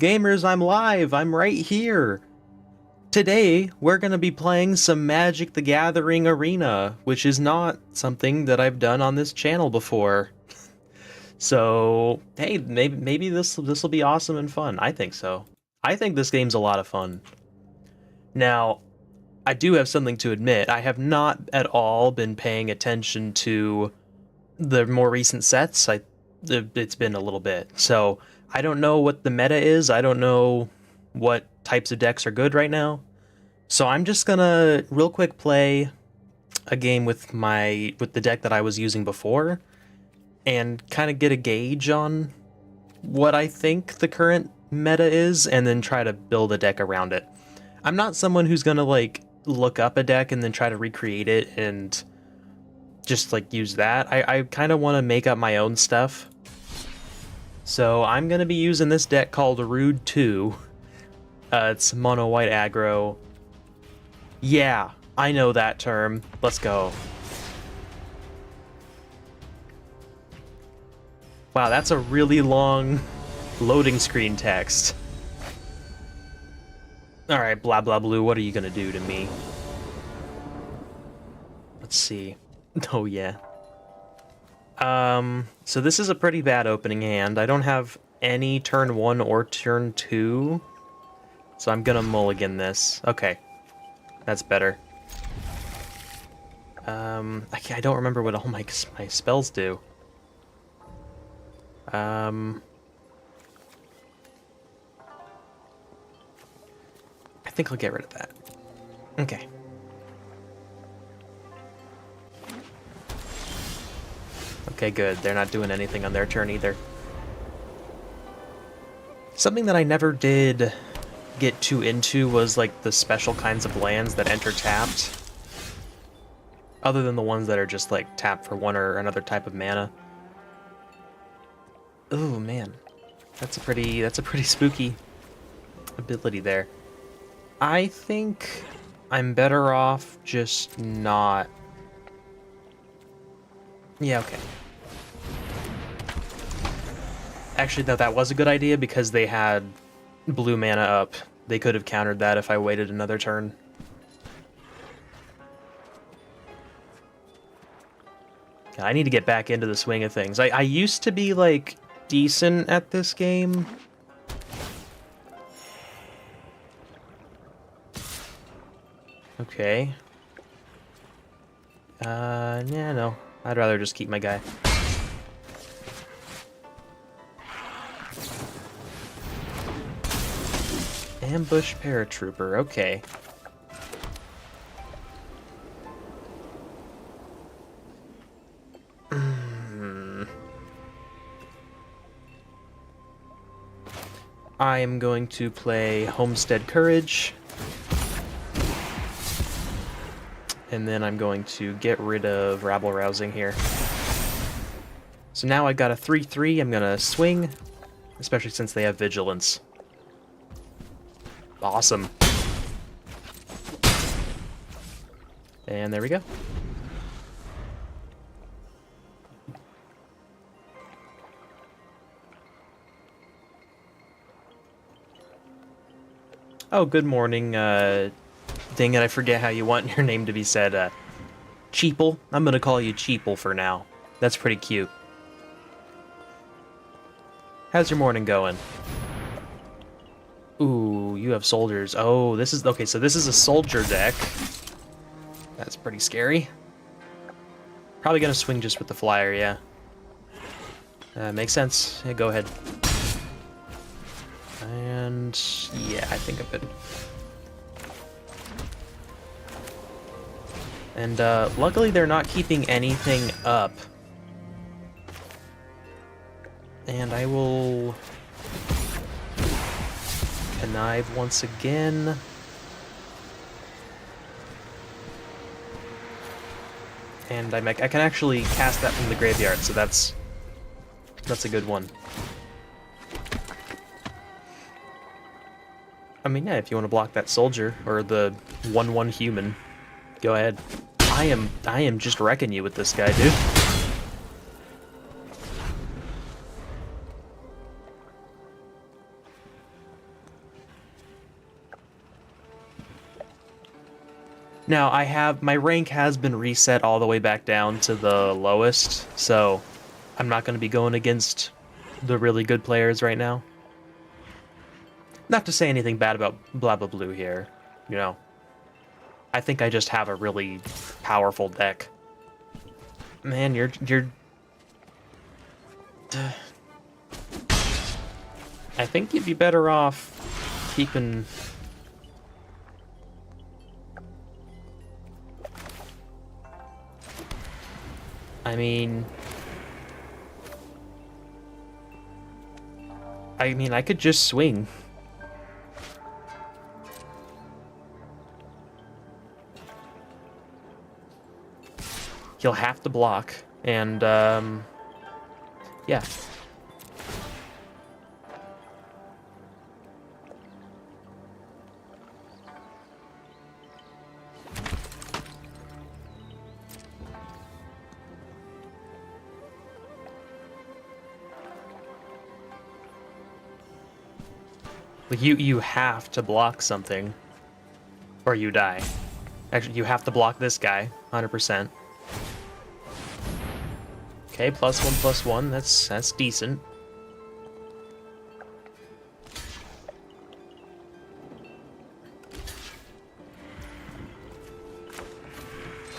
Gamers, I'm live! I'm right here! Today, we're gonna be playing some Magic the Gathering Arena, which is not something that I've done on this channel before. So, hey, maybe this will be awesome and fun. I think so. I think this game's a lot of fun. Now, I do have something to admit. I have not at all been paying attention to the more recent sets. It's been a little bit. So, I don't know what the meta is. I don't know what types of decks are good right now. So I'm just gonna real quick play a game with the deck that I was using before and kind of get a gauge on what I think the current meta is and then try to build a deck around it. I'm not someone who's gonna like look up a deck and then try to recreate it and just like use that. I kind of want to make up my own stuff. So I'm gonna be using this deck called Rude 2. It's mono white aggro. Yeah, I know that term. Let's go. Wow, that's a really long loading screen text. Alright, blah blah blue, what are you gonna do to me? Let's see. Oh yeah. So this is a pretty bad opening hand. I don't have any turn 1 or turn 2. So I'm gonna mulligan this. Okay. That's better. I don't remember what all my spells do. I think I'll get rid of that. Okay. Okay, good. They're not doing anything on their turn either. Something that I never did get too into was like the special kinds of lands that enter tapped. Other than the ones that are just like tapped for one or another type of mana. Oh man. That's a pretty spooky ability there. I think I'm better off just not. Yeah, okay. Actually, though, that was a good idea because they had blue mana up. They could have countered that if I waited another turn. I need to get back into the swing of things. I used to be, like, decent at this game. Okay. Yeah, no. I'd rather just keep my guy. Ambush paratrooper, okay. I am going to play Homestead Courage. And then I'm going to get rid of Rabble Rousing here. So now I've got a 3/3, I'm gonna swing, especially since they have Vigilance. Awesome. And there we go. Oh, good morning. Dang it, I forget how you want your name to be said. Cheeple? I'm gonna call you Cheeple for now. That's pretty cute. How's your morning going? Ooh, you have soldiers. Oh, this is... Okay, so this is a soldier deck. That's pretty scary. Probably gonna swing just with the flyer, yeah. Makes sense. Yeah, go ahead. And... yeah, I think I'm good. And, luckily they're not keeping anything up. And I will... connive once again. And I can actually cast that from the graveyard, so that's a good one. I mean, yeah, if you want to block that soldier or the 1/1 human, go ahead. I am just wrecking you with this guy, dude. Now, my rank has been reset all the way back down to the lowest, so I'm not going to be going against the really good players right now. Not to say anything bad about Blah Blah Blue here, you know. I think I just have a really powerful deck. Man, you're... I think you'd be better off keeping... I mean, I could just swing. He'll have to block, and, yeah. Like, you have to block something, or you die. Actually, you have to block this guy, 100%. Okay, +1/+1, that's decent.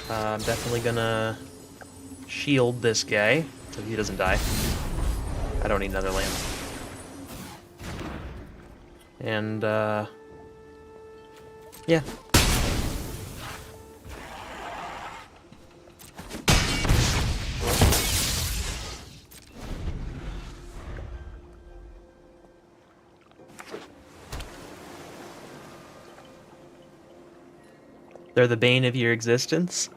I'm definitely gonna shield this guy so he doesn't die. I don't need another land. And, yeah. They're the bane of your existence?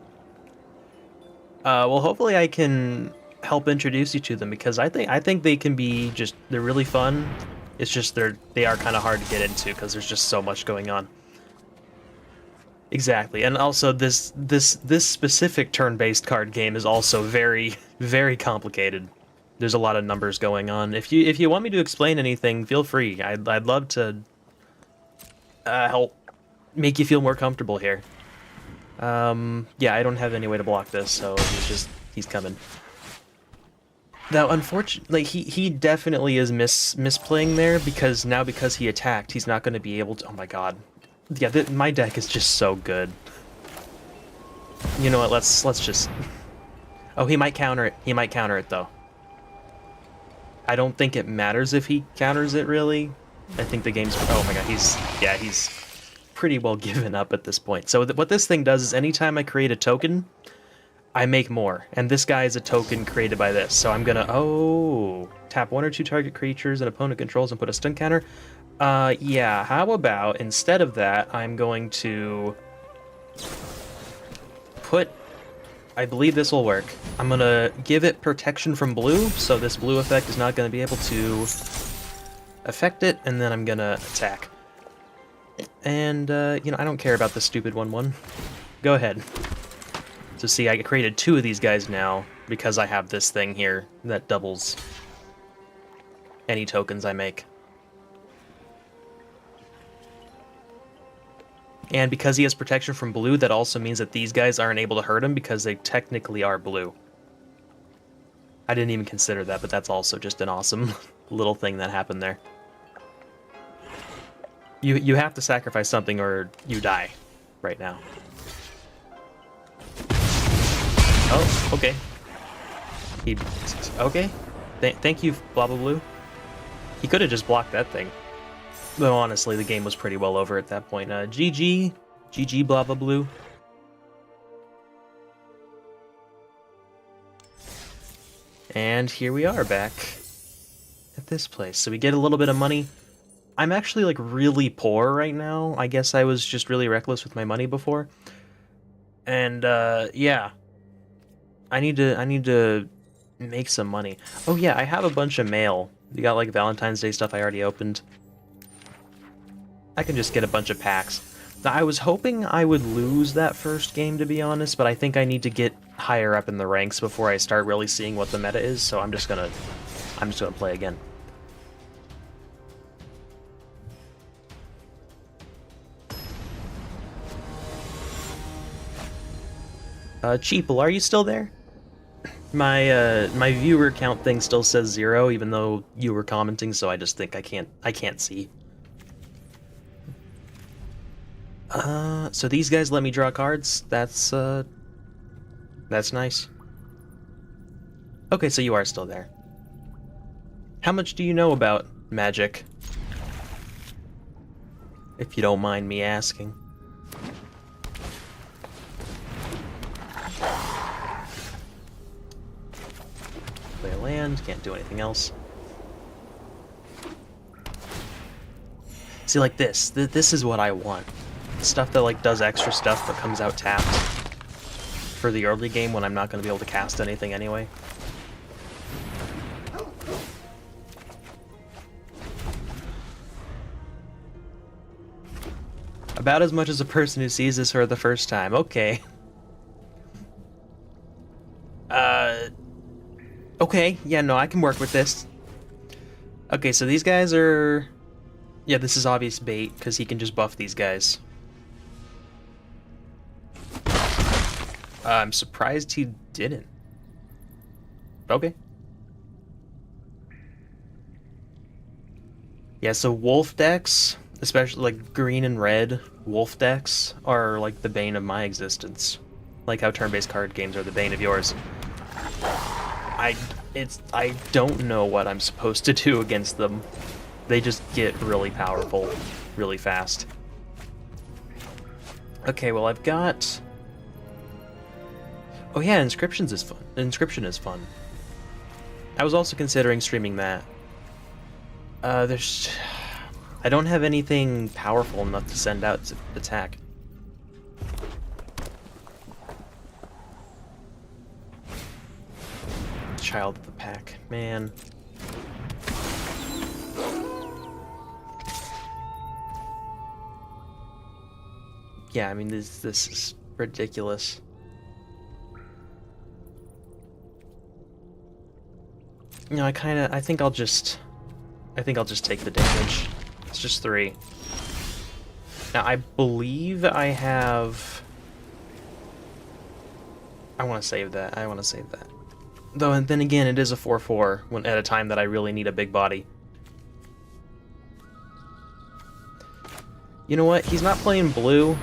Well, hopefully I can help introduce you to them, because I think they can be they're really fun. It's just they are kind of hard to get into because there's just so much going on. Exactly, and also this specific turn-based card game is also very, very complicated. There's a lot of numbers going on. If you want me to explain anything, feel free. I'd love to help make you feel more comfortable here. Yeah, I don't have any way to block this, so he's coming. Now, unfortunately, he definitely is misplaying there, because he attacked, he's not going to be able to. Oh my god, yeah, my deck is just so good. You know what? Let's just. Oh, he might counter it. He might counter it though. I don't think it matters if he counters it really. I think the game's. Oh my god, he's pretty well given up at this point. So what this thing does is anytime I create a token, I make more, and this guy is a token created by this. So I'm gonna tap 1 or 2 target creatures an opponent controls and put a stun counter. Yeah, how about instead of that, I'm going to put. I believe this will work. I'm gonna give it protection from blue, so this blue effect is not gonna be able to affect it, and then I'm gonna attack. And you know, I don't care about the stupid 1/1. Go ahead. So see, I created 2 of these guys now because I have this thing here that doubles any tokens I make. And because he has protection from blue, that also means that these guys aren't able to hurt him because they technically are blue. I didn't even consider that, but that's also just an awesome little thing that happened there. You have to sacrifice something or you die right now. Oh, okay. Okay. Thank you, Blah Blah Blue. He could have just blocked that thing. Though honestly, the game was pretty well over at that point. GG, Blah Blah Blue. And here we are back at this place. So we get a little bit of money. I'm actually like really poor right now. I guess I was just really reckless with my money before. And yeah. I need to make some money. Oh yeah, I have a bunch of mail. You got like Valentine's Day stuff I already opened. I can just get a bunch of packs. Now, I was hoping I would lose that first game, to be honest, but I think I need to get higher up in the ranks before I start really seeing what the meta is, so I'm just gonna play again. Cheeple, are you still there? My viewer count thing still says 0, even though you were commenting, so I just think I can't see. So these guys let me draw cards. That's nice. Okay, so you are still there. How much do you know about magic? If you don't mind me asking. Play a land, can't do anything else. See, like this. This is what I want. Stuff that, like, does extra stuff but comes out tapped for the early game when I'm not going to be able to cast anything anyway. About as much as a person who sees this for the first time. Okay. Okay, yeah, no, I can work with this. Okay, so these guys are... Yeah, this is obvious bait, because he can just buff these guys. I'm surprised he didn't. Okay. Yeah, so wolf decks, especially like green and red wolf decks, are like the bane of my existence. Like how turn-based card games are the bane of yours. I don't know what I'm supposed to do against them. They just get really powerful really fast. Okay, well I've got... Oh yeah, Inscription is fun. I was also considering streaming that. I don't have anything powerful enough to send out to attack. Child of the pack, man. Yeah, I mean this is ridiculous. You know, I think I'll just take the damage. It's just 3. Now I believe I have... I want to save that. Though, and then again, it is a 4/4 when at a time that I really need a big body. You know what? He's not playing blue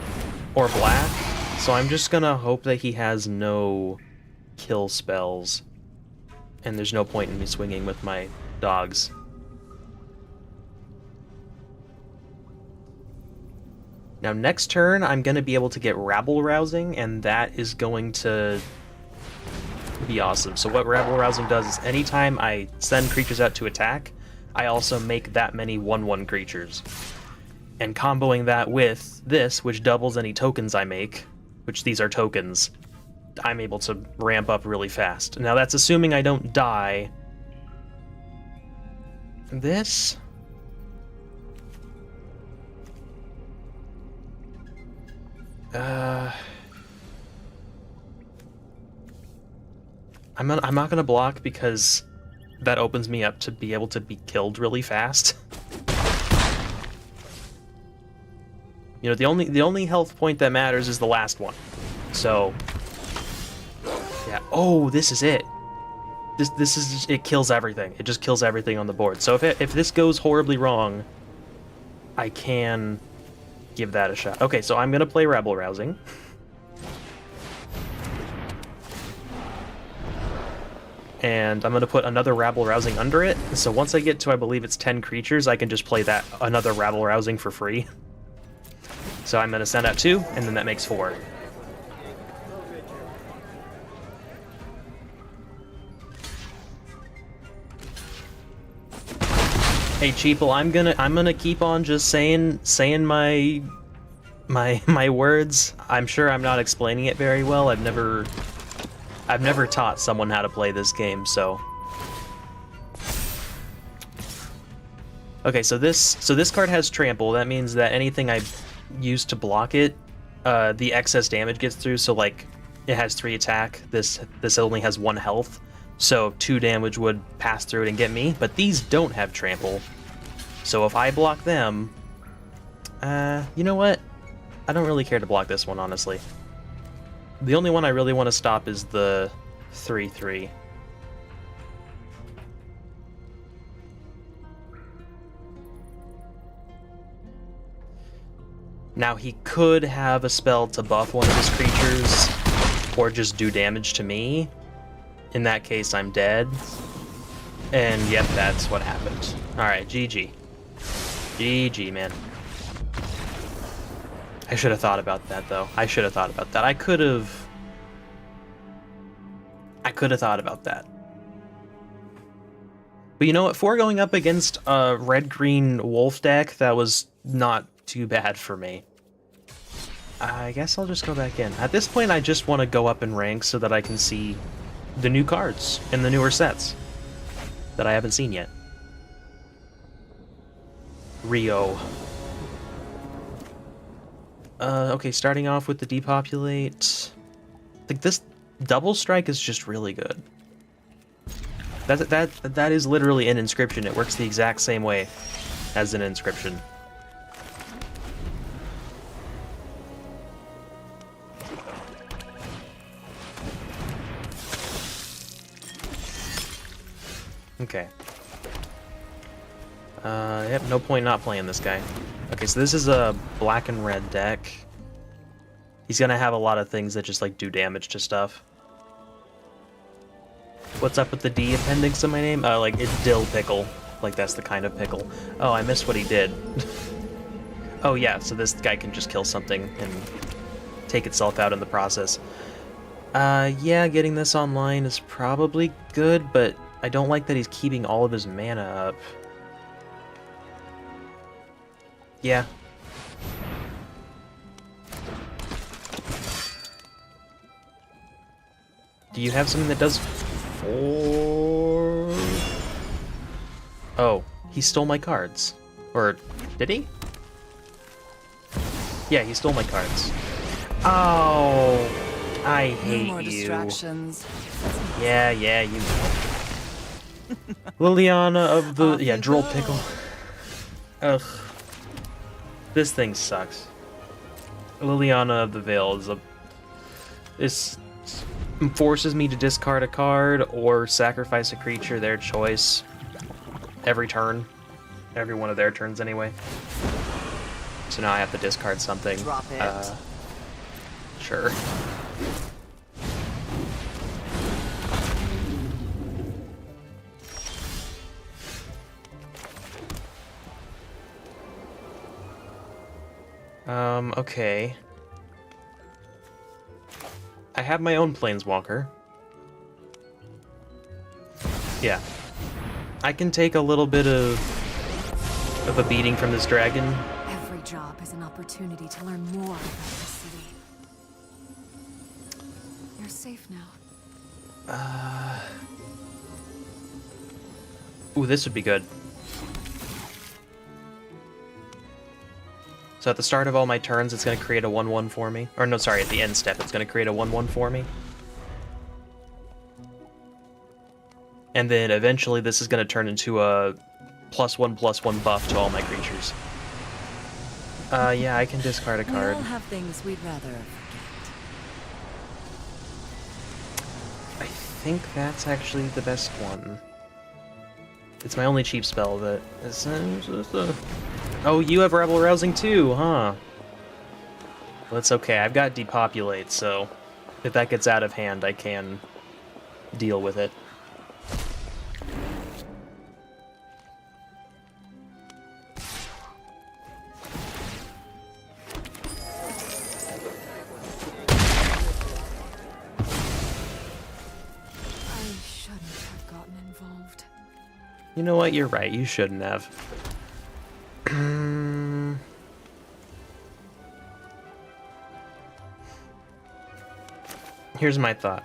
or black, so I'm just gonna hope that he has no kill spells. And there's no point in me swinging with my dogs. Now next turn, I'm going to be able to get rabble-rousing, and that is going to be awesome. So what rabble-rousing does is anytime I send creatures out to attack, I also make that many 1/1 creatures. And comboing that with this, which doubles any tokens I make, which these are tokens, I'm able to ramp up really fast. Now that's assuming I don't die. This... I'm not gonna block because that opens me up to be able to be killed really fast. You know, the only health point that matters is the last one. So, yeah. Oh, this is it. This is it kills everything. It just kills everything on the board. So if this goes horribly wrong, I can give that a shot. Okay, so I'm gonna play Rebel Rousing. And I'm going to put another rabble-rousing under it. So once I get to, I believe it's 10 creatures, I can just play that another rabble-rousing for free. So I'm going to send out 2, and then that makes 4. Hey Cheeple, I'm gonna keep on just saying my words. I'm sure I'm not explaining it very well. I've never taught someone how to play this game, so... Okay, so this card has trample. That means that anything I use to block it, the excess damage gets through, so like, it has 3 attack. This only has 1 health, so 2 damage would pass through it and get me, but these don't have trample. So if I block them... you know what? I don't really care to block this one, honestly. The only one I really want to stop is the 3/3. Now he could have a spell to buff one of his creatures, or just do damage to me. In that case, I'm dead. And yep, that's what happened. Alright, GG. GG, man. I should have thought about that, though. I should have thought about that. I could have thought about that. But you know what? For going up against a red-green wolf deck, that was not too bad for me. I guess I'll just go back in. At this point, I just want to go up in rank so that I can see the new cards in the newer sets that I haven't seen yet. Rio. Okay, starting off with the depopulate. Like, this double strike is just really good. That is literally an inscription. It works the exact same way as an inscription. Okay. Yep, no point not playing this guy. Okay, so this is a black and red deck. He's gonna have a lot of things that just, like, do damage to stuff. What's up with the D appendix in my name? Like, it's dill pickle. Like, that's the kind of pickle. Oh, I missed what he did. Oh, yeah, so this guy can just kill something and take itself out in the process. Yeah, getting this online is probably good, but I don't like that he's keeping all of his mana up. Yeah. Do you have something that does 4? Oh, he stole my cards. Or did he? Yeah, he stole my cards. Oh, I hate no more you. Distractions. Yeah, you know. Liliana of the... yeah, Droll Pickle. Ugh. This thing sucks. Liliana of the Veil is a... This forces me to discard a card or sacrifice a creature, their choice. Every turn. Every one of their turns, anyway. So now I have to discard something. Drop it. Sure. Okay. I have my own Planeswalker. Yeah. I can take a little bit of a beating from this dragon. Every job is an opportunity to learn more about the city. You're safe now. Ooh, this would be good. So at the start of all my turns, it's going to create a 1/1 for me. Or no, sorry, at the end step, it's going to create a 1/1 for me. And then eventually this is going to turn into a +1/+1 buff to all my creatures. Yeah, I can discard a card. We all have things we'd rather forget. I think that's actually the best one. It's my only cheap spell that is... Oh, you have Rebel Rousing too, huh? Well, it's okay. I've got Depopulate, so if that gets out of hand, I can deal with it. I shouldn't have gotten involved. You know what? You're right. You shouldn't have. Here's my thought.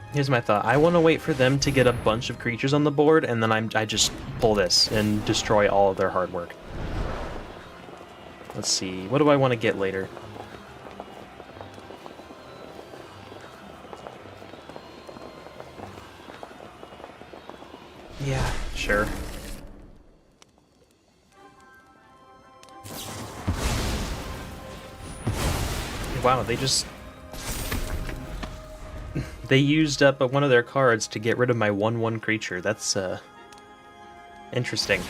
I want to wait for them to get a bunch of creatures on the board, and then I just pull this and destroy all of their hard work. Let's see. What do I want to get later? Yeah, sure. Wow, they just... They used up one of their cards to get rid of my 1/1 creature. That's, interesting.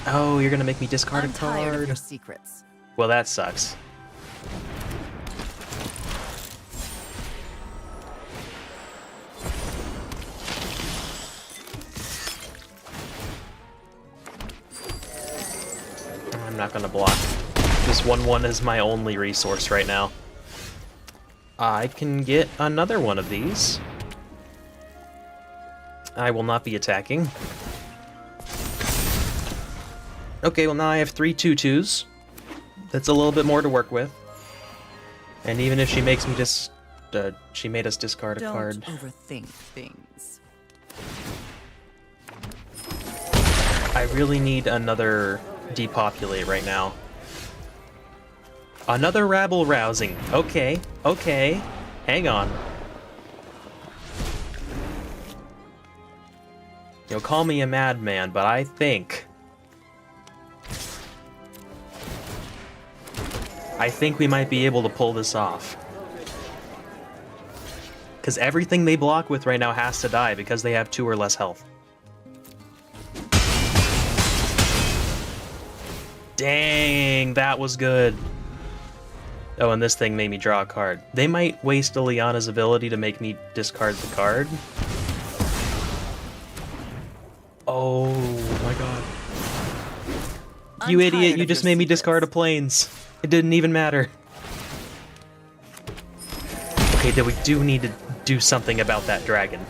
Oh, you're gonna make me discard a I'm tired of card? your secrets. Well, that sucks. I'm not gonna block. This 1/1 is my only resource right now. I can get another one of these. I will not be attacking. Okay, well now I have 3 2/2s. That's a little bit more to work with. And even if she makes me she made us discard a card. Don't overthink things. I really need another depopulate right now. Another rabble rousing. Okay, okay. Hang on. You'll call me a madman, but I think we might be able to pull this off. Because everything they block with right now has to die because they have 2 or less health. Dang, that was good. Oh, and this thing made me draw a card. They might waste Liliana's ability to make me discard the card. Oh my god. You idiot, you just made me discard a plains. It didn't even matter. Okay, then we do need to do something about that dragon.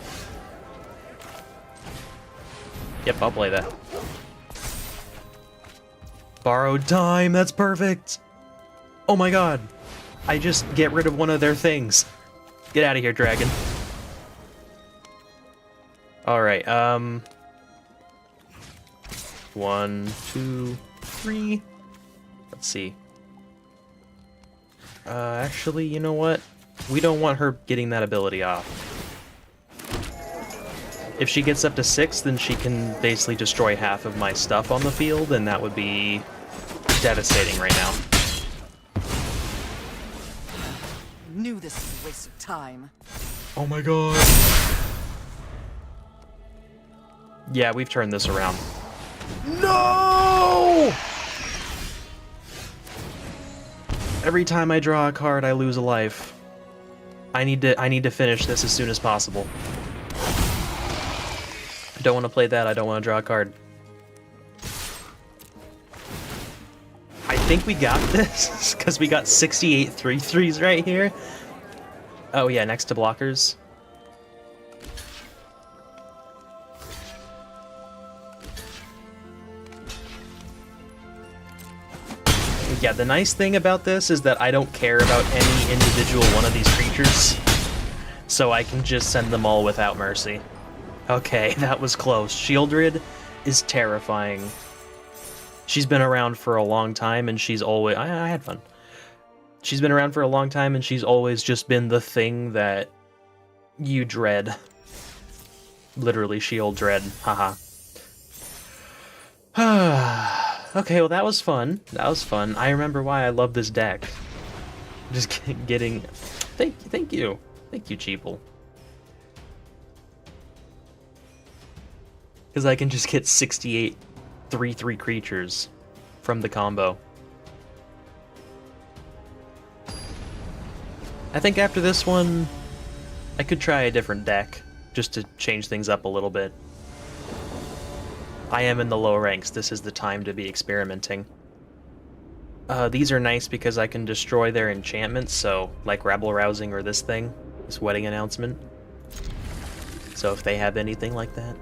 Yep, I'll play that. Borrowed time, that's perfect! Oh my god! I just get rid of one of their things. Get out of here, dragon. Alright, 1, 2, 3. Let's see. Actually, you know what? We don't want her getting that ability off. If she gets up to 6, then she can basically destroy half of my stuff on the field, and that would be devastating right now. Knew this was a waste of time. Oh my god. Yeah, we've turned this around. No! Every time I draw a card, I lose a life. I need to finish this as soon as possible. I don't want to play that. I don't want to draw a card. I think we got this because we got 68 3/3s right here. Oh yeah, next to blockers. Yeah, the nice thing about this is that I don't care about any individual one of these creatures, so I can just send them all without mercy. Okay, that was close. Shieldred is terrifying. She's been around for a long time, and she's always... I had fun. She's been around for a long time, and she's always just been the thing that you dread. Literally, shield dread. Haha. Okay, well that was fun. That was fun. I remember why I love this deck. Just getting... Thank you. Thank you, Cheeple. Because I can just get 68 3/3 creatures from the combo. I think after this one, I could try a different deck, just to change things up a little bit. I am in the low ranks, this is the time to be experimenting. These are nice because I can destroy their enchantments, so like Rabble Rousing or this thing, this Wedding Announcement. So if they have anything like that.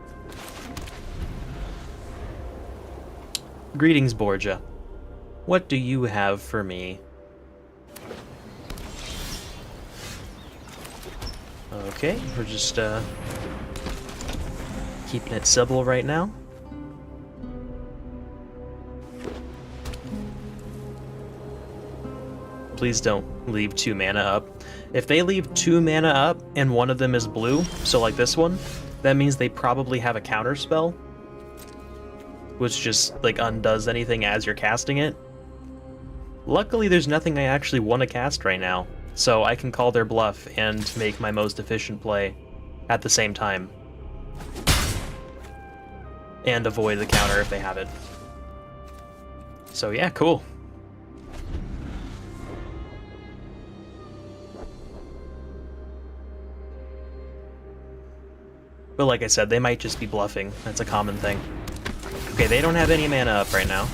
Greetings, Borgia. What do you have for me? Okay, we're just keeping it civil right now. Please don't leave 2 mana up. If they leave 2 mana up and one of them is blue, so like this one, that means they probably have a counter spell, which just like undoes anything as you're casting it. Luckily, there's nothing I actually want to cast right now. so I can call their bluff and make my most efficient play at the same time. And avoid the counter if they have it. So yeah, cool. But like I said, they might just be bluffing. That's a common thing. Okay, they don't have any mana up right now.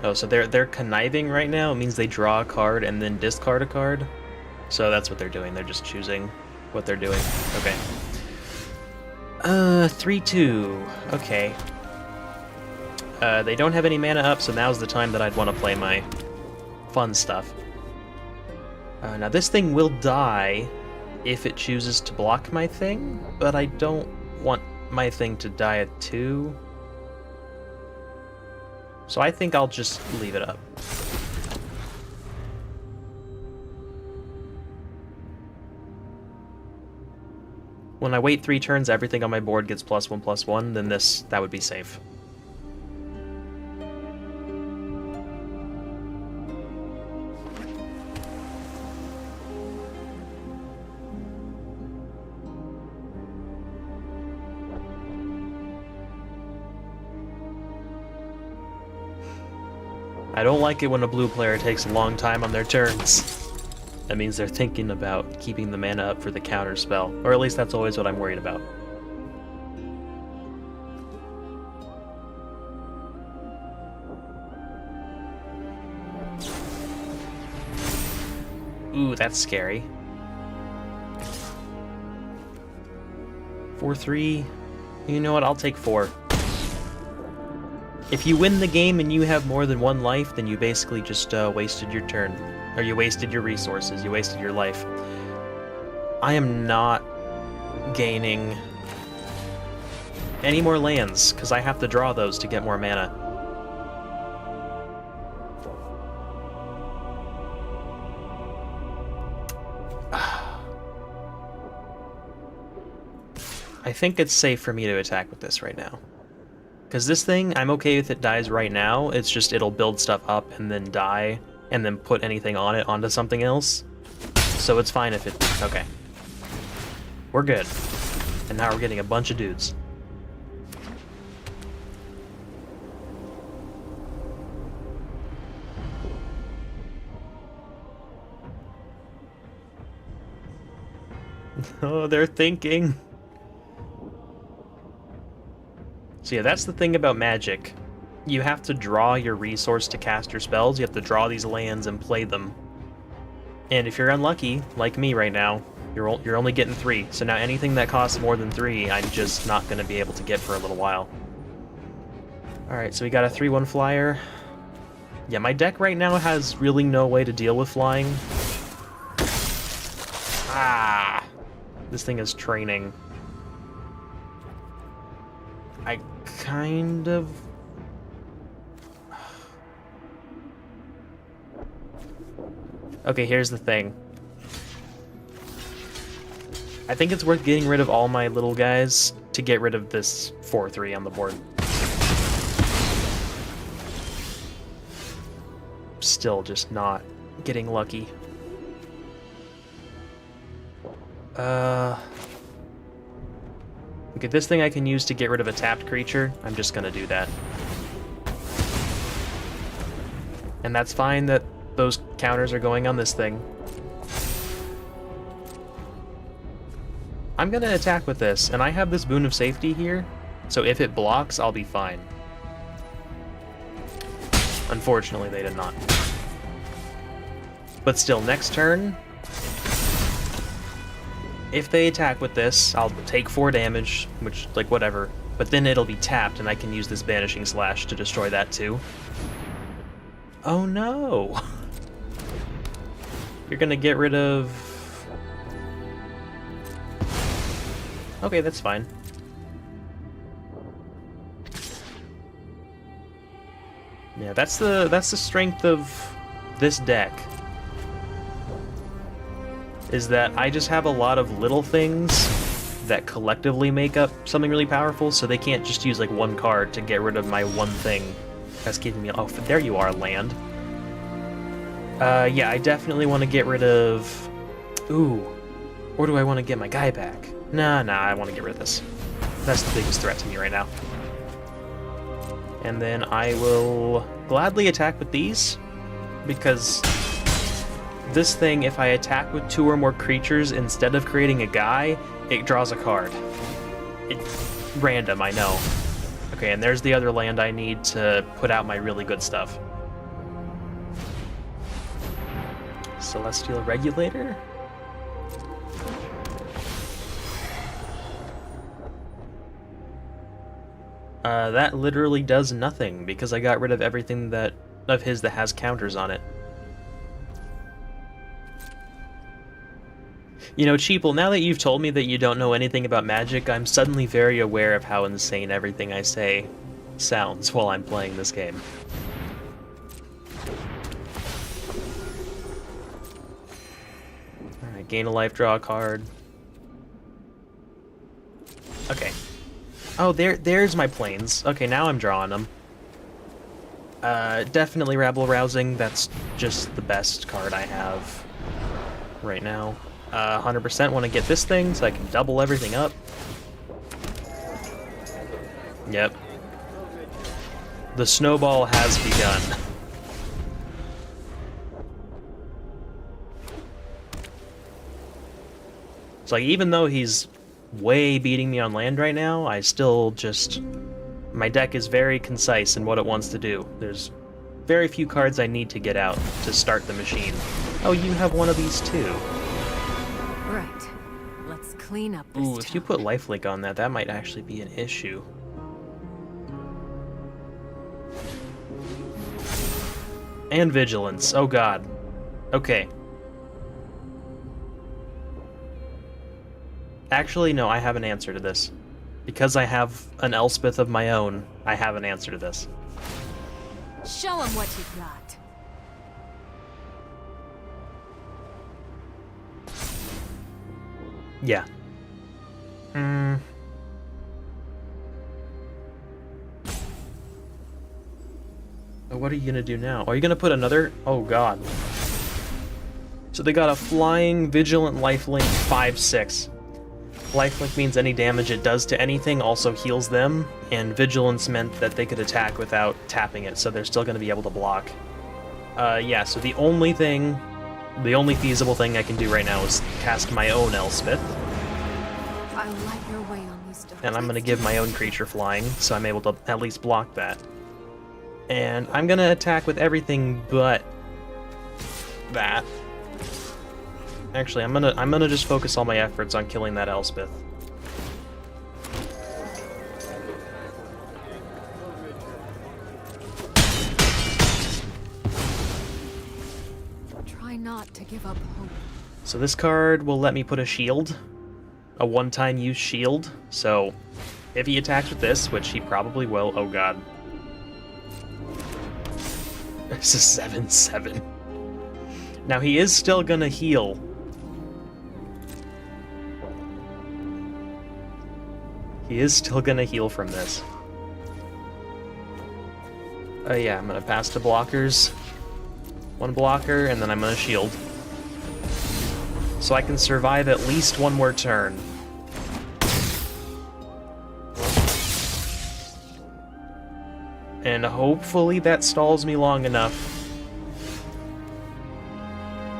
Oh, so they're conniving right now. It means they draw a card and then discard a card. So that's what they're doing. They're just choosing what they're doing. Okay. 3-2. Okay. They don't have any mana up, so now's the time that I'd want to play my fun stuff. Now this thing will die if it chooses to block my thing, but I don't want my thing to die at 2. So I think I'll just leave it up. When I wait 3 turns, everything on my board gets +1/+1, then that would be safe. I don't like it when a blue player takes a long time on their turns. That means they're thinking about keeping the mana up for the counter spell, or at least that's always what I'm worried about. Ooh, that's scary. 4-3. You know what? I'll take 4. If you win the game and you have more than 1 life, then you basically just wasted your turn. Or you wasted your resources, you wasted your life. I am not gaining any more lands, because I have to draw those to get more mana. I think it's safe for me to attack with this right now. Because this thing, I'm okay if it dies right now, it's just it'll build stuff up and then die, and then put anything on it onto something else. So it's fine if it... okay. We're good. And now we're getting a bunch of dudes. Oh, they're thinking. So yeah, that's the thing about Magic. You have to draw your resource to cast your spells, you have to draw these lands and play them. And if you're unlucky, like me right now, you're only getting 3. So now anything that costs more than 3, I'm just not going to be able to get for a little while. Alright, so we got a 3/1 flyer. Yeah, my deck right now has really no way to deal with flying. Ah! This thing is training. I kind of... Okay, here's the thing. I think it's worth getting rid of all my little guys to get rid of this 4/3 on the board. Still just not getting lucky. Okay, this thing I can use to get rid of a tapped creature. I'm just gonna do that. And that's fine that those counters are going on this thing. I'm gonna attack with this, and I have this Boon of Safety here, so if it blocks, I'll be fine. Unfortunately, they did not. But still, next turn, if they attack with this, I'll take 4 damage, which, like, whatever. But then it'll be tapped, and I can use this Banishing Slash to destroy that too. Oh no! You're gonna get rid of... Okay, that's fine. Yeah, that's the strength of this deck. Is that I just have a lot of little things that collectively make up something really powerful, so they can't just use like one card to get rid of my one thing that's keeping me. Oh, there you are, land. Yeah, I definitely want to get rid of. Ooh, or do I want to get my guy back? Nah, I want to get rid of this. That's the biggest threat to me right now. And then I will gladly attack with these, because this thing, if I attack with 2 or more creatures instead of creating a guy, it draws a card. It's random, I know. Okay, and there's the other land I need to put out my really good stuff. Celestial Regulator? That literally does nothing, because I got rid of everything of his that has counters on it. You know, Cheeple, now that you've told me that you don't know anything about magic, I'm suddenly very aware of how insane everything I say sounds while I'm playing this game. Alright, gain a life, draw a card. Okay. Oh, there's my planes. Okay, now I'm drawing them. Definitely rabble-rousing. That's just the best card I have right now. 100% want to get this thing so I can double everything up. Yep. The snowball has begun. It's like, even though he's way beating me on land right now, I still just... My deck is very concise in what it wants to do. There's very few cards I need to get out to start the machine. Oh, you have one of these too. Right. Let's clean up this Ooh, if you put lifelink on that, that might actually be an issue. And vigilance. Oh god. Okay. Actually, no, I have an answer to this. Because I have an Elspeth of my own, I have an answer to this. Show him what you got. Yeah. What are you gonna do now? Are you gonna put another? Oh god. So they got a flying vigilant lifelink 5/6. Lifelink means any damage it does to anything also heals them, and vigilance meant that they could attack without tapping it, so they're still going to be able to block. Yeah, so the only feasible thing I can do right now is cast my own Elspeth. I'll light your way on these dark. And I'm going to give my own creature flying, so I'm able to at least block that. And I'm going to attack with everything but that. Actually, I'm gonna just focus all my efforts on killing that Elspeth. Try not to give up hope. So this card will let me put a shield, a one-time use shield. So if he attacks with this, which he probably will, oh god. This is 7/7. Now he is still gonna heal. He is still gonna heal from this. Yeah, I'm gonna pass to blockers. One blocker, and then I'm gonna shield. So I can survive at least one more turn. And hopefully that stalls me long enough.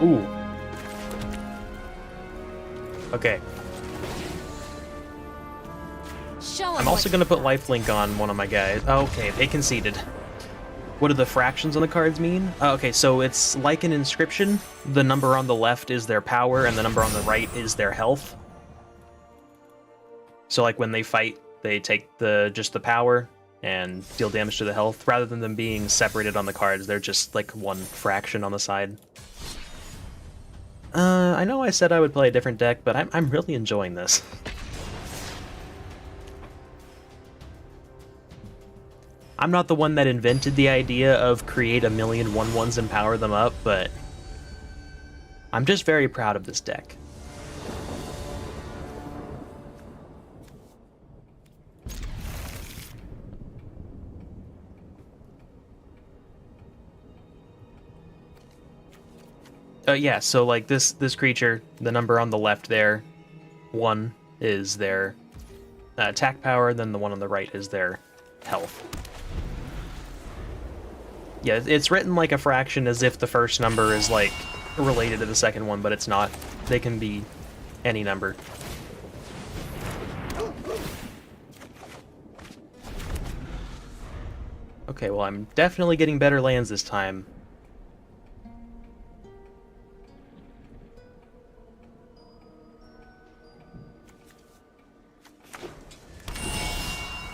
Ooh. Okay. I'm also going to put lifelink on one of my guys. Oh, okay, they conceded. What do the fractions on the cards mean? Okay, so it's like an inscription. The number on the left is their power, and the number on the right is their health. So like when they fight, they take just the power and deal damage to the health. Rather than them being separated on the cards, they're just like one fraction on the side. I know I said I would play a different deck, but I'm really enjoying this. I'm not the one that invented the idea of create a million 1/1s and power them up, but I'm just very proud of this deck. Yeah, so like this creature, the number on the left there, 1 is their attack power, then the one on the right is their health. Yeah, it's written like a fraction as if the first number is like related to the second one, but it's not. They can be any number. Okay, well, I'm definitely getting better lands this time.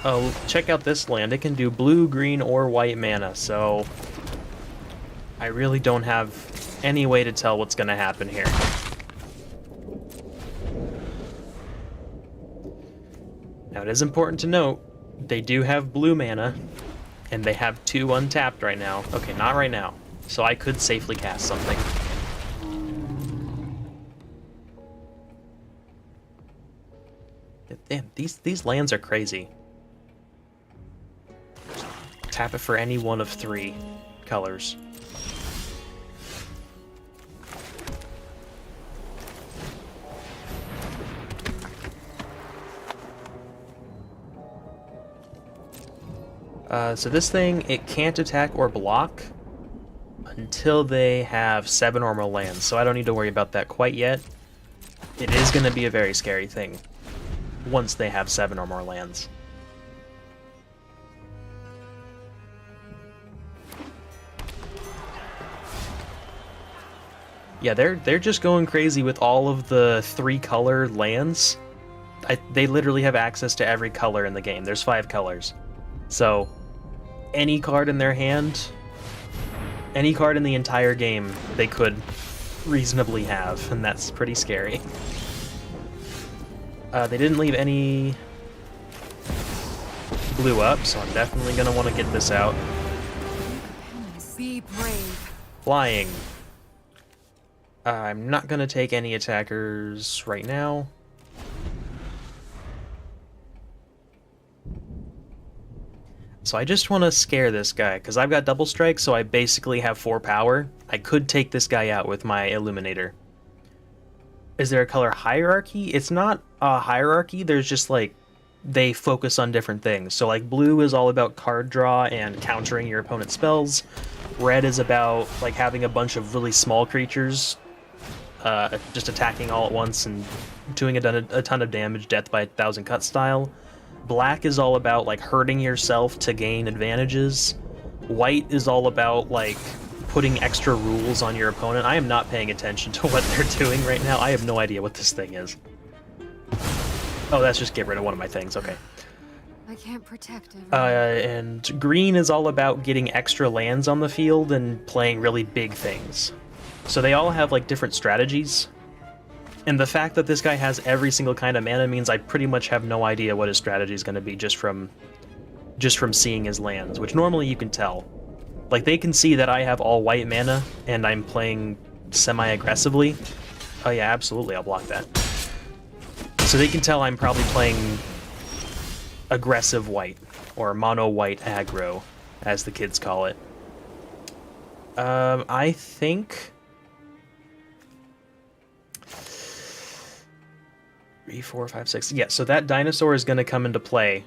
Oh, check out this land. It can do blue, green, or white mana, so I really don't have any way to tell what's going to happen here. Now, it is important to note, they do have blue mana, and they have 2 untapped right now. Okay, not right now. So I could safely cast something. Damn, these lands are crazy. Tap it for any one of 3 colors. So this thing, it can't attack or block until they have 7 or more lands, so I don't need to worry about that quite yet. It is going to be a very scary thing once they have 7 or more lands. Yeah, they're just going crazy with all of the 3-color lands. They literally have access to every color in the game. There's 5 colors. So, any card in their hand, any card in the entire game, they could reasonably have, and that's pretty scary. They didn't leave any blue up, so I'm definitely going to want to get this out. Be brave. Flying. I'm not going to take any attackers right now. So I just want to scare this guy, because I've got double strike, so I basically have 4 power. I could take this guy out with my Illuminator. Is there a color hierarchy? It's not a hierarchy, there's just like, they focus on different things. So like blue is all about card draw and countering your opponent's spells. Red is about like having a bunch of really small creatures just attacking all at once and doing a ton of damage, death by 1,000 cut style. Black is all about like hurting yourself to gain advantages. White is all about like putting extra rules on your opponent. I am not paying attention to what they're doing right now. I have no idea what this thing is. Oh, that's just get rid of one of my things. Okay. I can't protect everyone. And green is all about getting extra lands on the field and playing really big things. So they all have like different strategies. And the fact that this guy has every single kind of mana means I pretty much have no idea what his strategy is going to be just from seeing his lands, which normally you can tell. Like, they can see that I have all white mana, and I'm playing semi-aggressively. Oh yeah, absolutely, I'll block that. So they can tell I'm probably playing aggressive white, or mono-white aggro, as the kids call it. I think... 3, 4, 5, 6. Yeah, so that dinosaur is going to come into play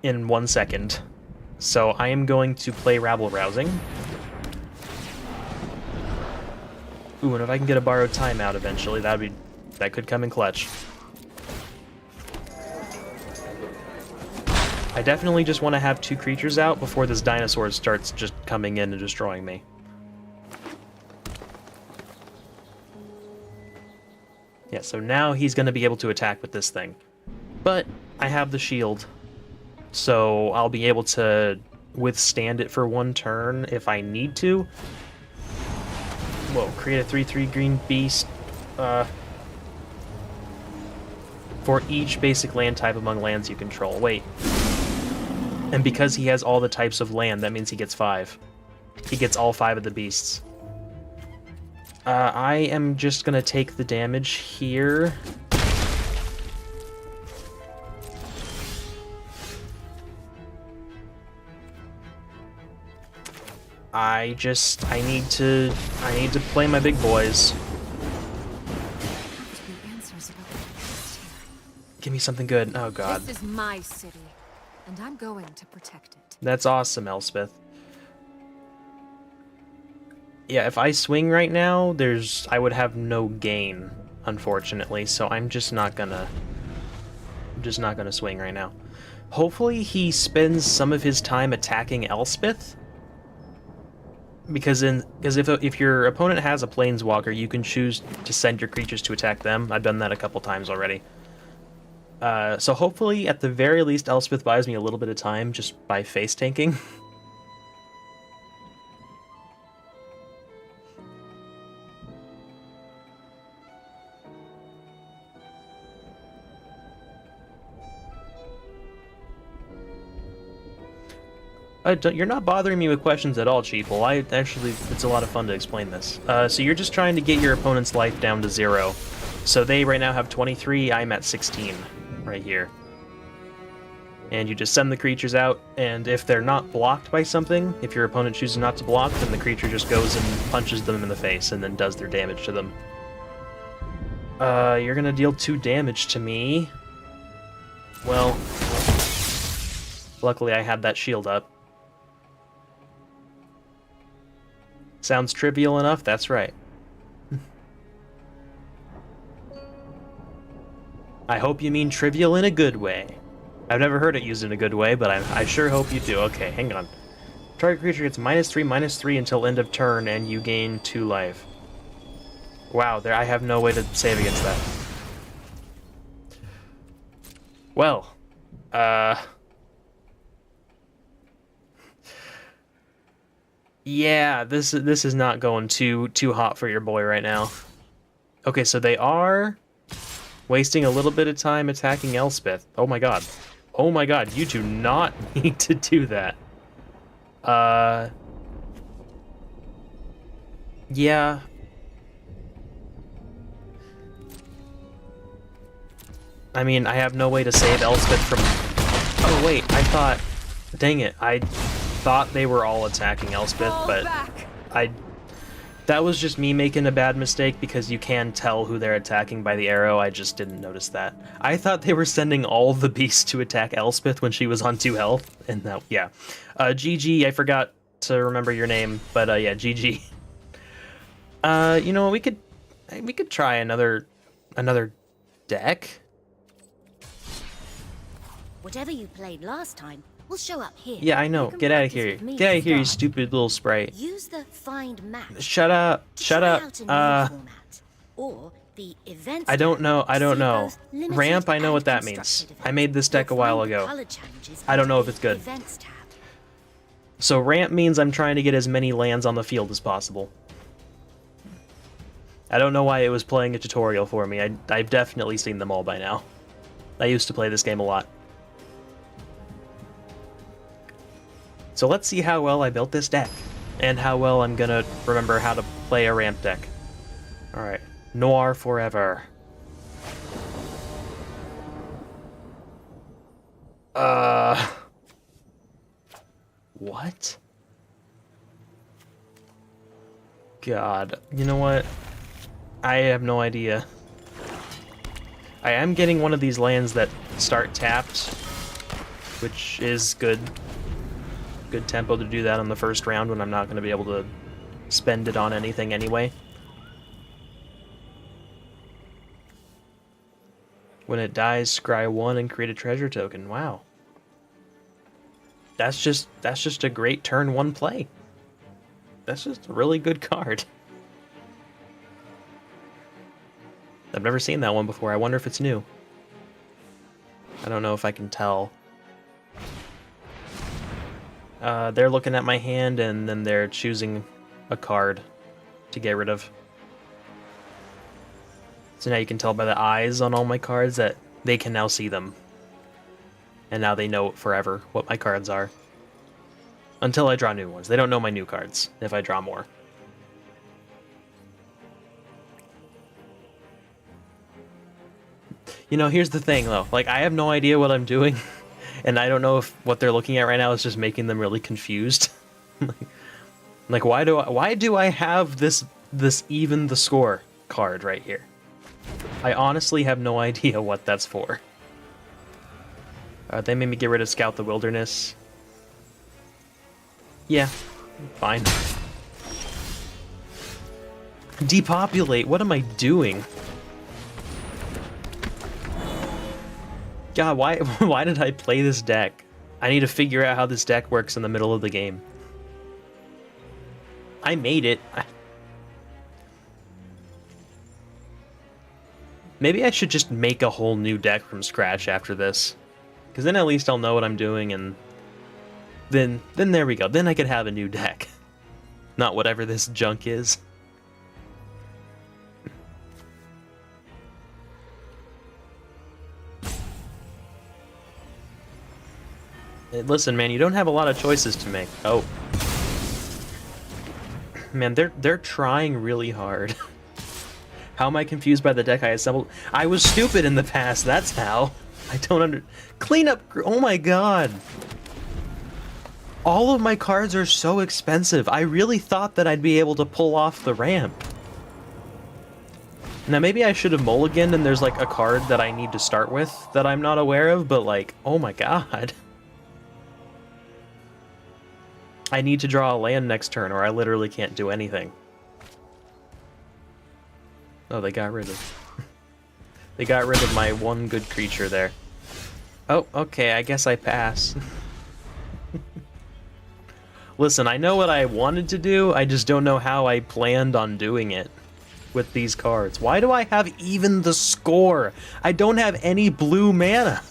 in 1 second. So I am going to play Rabble Rousing. Ooh, and if I can get a borrowed timeout eventually, that could come in clutch. I definitely just want to have 2 creatures out before this dinosaur starts just coming in and destroying me. Yeah, so now he's going to be able to attack with this thing. But I have the shield, so I'll be able to withstand it for 1 turn if I need to. Whoa, create a 3/3 green beast. For each basic land type among lands you control. Wait. And because he has all the types of land, that means he gets 5. He gets all 5 of the beasts. I am just gonna take the damage here. I need to play my big boys. Have to be answers about the past here. Give me something good. Oh god. This is my city, and I'm going to protect it. That's awesome, Elspeth. Yeah, if I swing right now, I would have no gain, unfortunately, so I'm just not gonna swing right now. Hopefully he spends some of his time attacking Elspeth. Because if your opponent has a planeswalker, you can choose to send your creatures to attack them. I've done that a couple times already. So hopefully, at the very least, Elspeth buys me a little bit of time just by face tanking. You're not bothering me with questions at all, Cheeple. It's a lot of fun to explain this. So you're just trying to get your opponent's life down to 0. So they right now have 23, I'm at 16, right here. And you just send the creatures out, and if they're not blocked by something, if your opponent chooses not to block, then the creature just goes and punches them in the face, and then does their damage to them. You're gonna deal 2 damage to me. Well, luckily I had that shield up. Sounds trivial enough? That's right. I hope you mean trivial in a good way. I've never heard it used in a good way, but I sure hope you do. Okay, hang on. Target creature gets -3/-3 until end of turn, and you gain 2 life. Wow, I have no way to save against that. Well, yeah, this is not going too hot for your boy right now. Okay, so they are wasting a little bit of time attacking Elspeth. Oh my god. Oh my god, you do not need to do that. Yeah. I mean, I have no way to save Elspeth from... Oh wait, I thought... Dang it, I thought they were all attacking Elspeth, but that was just me making a bad mistake because you can tell who they're attacking by the arrow. I just didn't notice that. I thought they were sending all the beasts to attack Elspeth when she was on 2 health, and that, yeah. GG, I forgot to remember your name, but yeah, GG. You know, we could try another deck. Whatever you played last time will show up here. Yeah, I know. Get out of here. Get out of here, you stupid little sprite. Use the find map. Shut up. Shut up. Or the events I don't know. limited Ramp, I know and what that means. constructed I made this deck a while Find ago. color challenges I don't know if under it's good. the Events tab. So ramp means I'm trying to get as many lands on the field as possible. I don't know why it was playing a tutorial for me. I've definitely seen them all by now. I used to play this game a lot. So let's see how well I built this deck, and how well I'm gonna remember how to play a ramp deck. Alright, Noir forever. What? God, you know what? I have no idea. I am getting one of these lands that start tapped, which is good. Good tempo to do that on the first round when I'm not going to be able to spend it on anything anyway. When it dies, scry 1 and create a treasure token. Wow. That's just a great turn 1 play. That's just a really good card. I've never seen that one before. I wonder if it's new. I don't know if I can tell. They're looking at my hand, and then they're choosing a card to get rid of. So now you can tell by the eyes on all my cards that they can now see them. And now they know forever what my cards are. Until I draw new ones. They don't know my new cards if I draw more. You know, here's the thing, though. Like, I have no idea what I'm doing. And I don't know if what they're looking at right now is just making them really confused. Like, why do I have this even the score card right here? I honestly have no idea what that's for. They made me get rid of Scout the Wilderness. Yeah, fine. Depopulate, what am I doing? God, why did I play this deck? I need to figure out how this deck works in the middle of the game. I made it. Maybe I should just make a whole new deck from scratch after this. Because then at least I'll know what I'm doing, and then there we go. Then I could have a new deck. Not whatever this junk is. Hey, listen, man, you don't have a lot of choices to make. Oh. Man, they're trying really hard. How am I confused by the deck I assembled? I was stupid in the past, that's how. I don't Cleanup, oh my god. All of my cards are so expensive. I really thought that I'd be able to pull off the ramp. Now maybe I should have mulliganed and there's like a card that I need to start with that I'm not aware of, but like, oh my god. I need to draw a land next turn or I literally can't do anything. Oh, they got rid of... They got rid of my one good creature there. Oh, okay, I guess I pass. Listen, I know what I wanted to do, I just don't know how I planned on doing it with these cards. Why do I have even the score? I don't have any blue mana.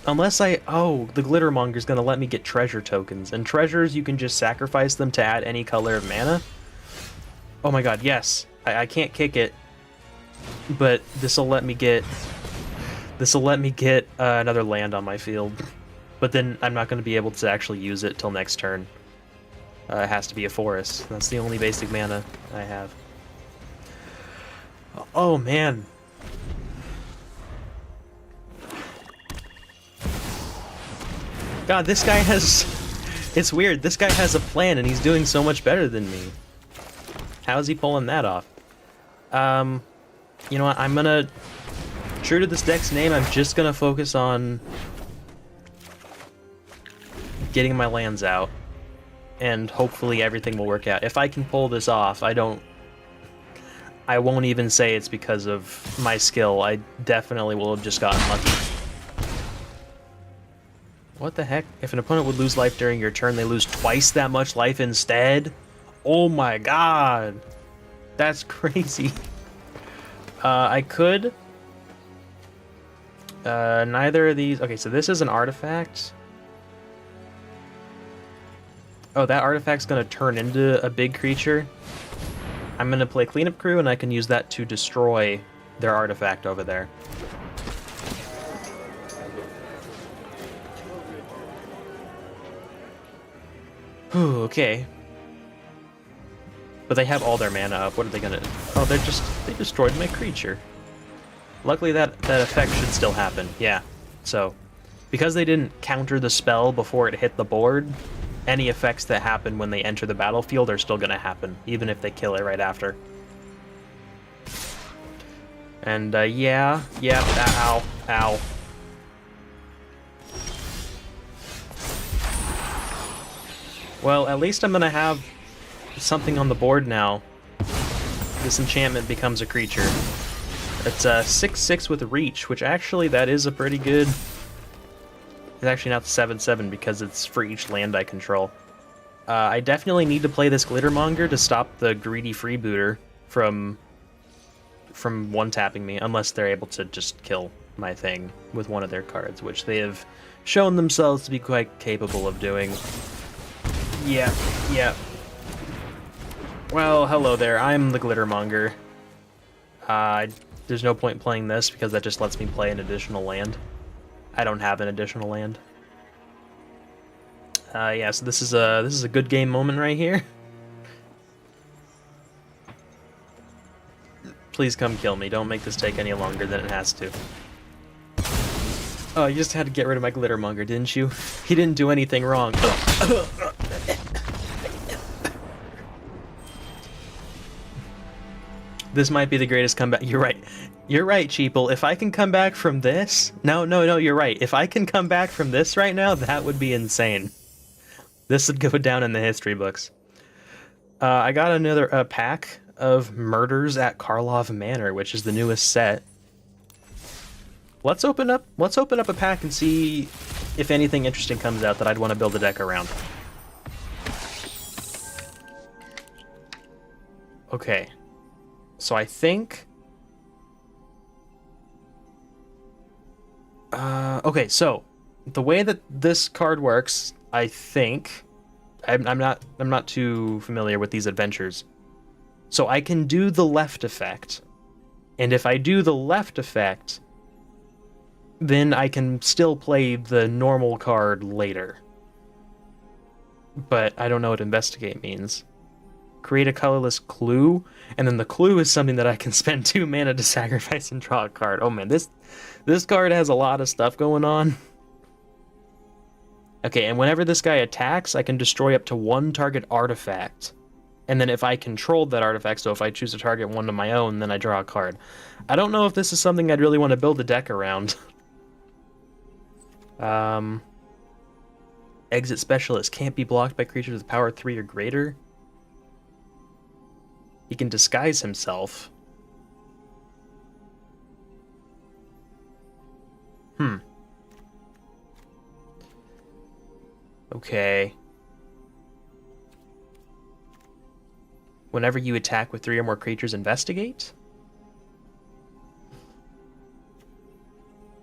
Unless oh, the Glittermonger's gonna let me get treasure tokens. And treasures, you can just sacrifice them to add any color of mana. Oh my god, yes. I can't kick it. But this'll let me get... another land on my field. But then I'm not gonna be able to actually use it till next turn. It has to be a forest. That's the only basic mana I have. Oh man. God, this guy has... It's weird, this guy has a plan and he's doing so much better than me. How's he pulling that off? You know what, I'm gonna... True to this deck's name, I'm just gonna focus on... getting my lands out. And hopefully everything will work out. If I can pull this off, I won't even say it's because of my skill. I definitely will have just gotten lucky. What the heck? If an opponent would lose life during your turn, they lose twice that much life instead? Oh my god! That's crazy. I could... neither of these... Okay, so this is an artifact. Oh, that artifact's gonna turn into a big creature. I'm gonna play Cleanup Crew, and I can use that to destroy their artifact over there. Ooh, okay. But they have all their mana up. What are they gonna... Oh, they destroyed my creature. Luckily that effect should still happen. Yeah. So, because they didn't counter the spell before it hit the board, any effects that happen when they enter the battlefield are still gonna happen, even if they kill it right after. And, yeah, ow, ow. Well, at least I'm gonna have something on the board now. This enchantment becomes a creature. It's a 6/6 with reach, which actually that is a pretty good... It's actually not 7/7 because it's for each land I control. I definitely need to play this Glittermonger to stop the greedy freebooter from one-tapping me, unless they're able to just kill my thing with one of their cards, which they have shown themselves to be quite capable of doing. Yeah. Well, hello there, I'm the Glittermonger. There's no point in playing this because that just lets me play an additional land. I don't have an additional land. Yeah, so this is a good game moment right here. Please come kill me. Don't make this take any longer than it has to. Oh, you just had to get rid of my Glittermonger, didn't you? He didn't do anything wrong. This might be the greatest comeback. You're right. You're right, Cheeple. If I can come back from this... No, you're right. If I can come back from this right now, that would be insane. This would go down in the history books. I got another pack of Murders at Karlov Manor, which is the newest set. Let's open up a pack and see if anything interesting comes out that I'd want to build a deck around. Okay. So I think... okay, so the way that this card works, I think... I'm not too familiar with these adventures. So I can do the left effect. And if I do the left effect, then I can still play the normal card later. But I don't know what investigate means. Create a colorless clue, and then the clue is something that I can spend 2 mana to sacrifice and draw a card. Oh man, this card has a lot of stuff going on. Okay, and whenever this guy attacks, I can destroy up to 1 target artifact. And then if I controlled that artifact, so if I choose to target one of my own, then I draw a card. I don't know if this is something I'd really want to build a deck around. Exit Specialist can't be blocked by creatures with power 3 or greater. He can disguise himself. Okay. Whenever you attack with 3 or more creatures, investigate?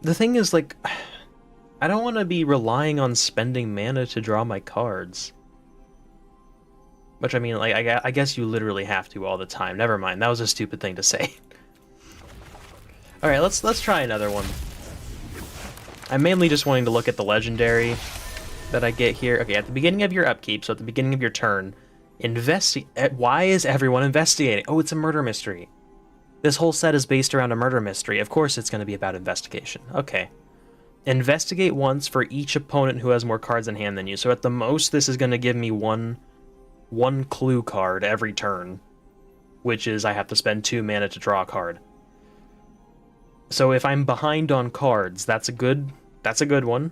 The thing is, like, I don't want to be relying on spending mana to draw my cards. Which, I mean, like, I guess you literally have to all the time. Never mind, that was a stupid thing to say. Alright, let's try another one. I'm mainly just wanting to look at the legendary that I get here. Okay, at the beginning of your upkeep, so at the beginning of your turn, why is everyone investigating? Oh, it's a murder mystery. This whole set is based around a murder mystery. Of course it's going to be about investigation. Okay. Investigate once for each opponent who has more cards in hand than you. So at the most, this is going to give me one clue card every turn, which is I have to spend 2 mana to draw a card. So if I'm behind on cards, that's a good one.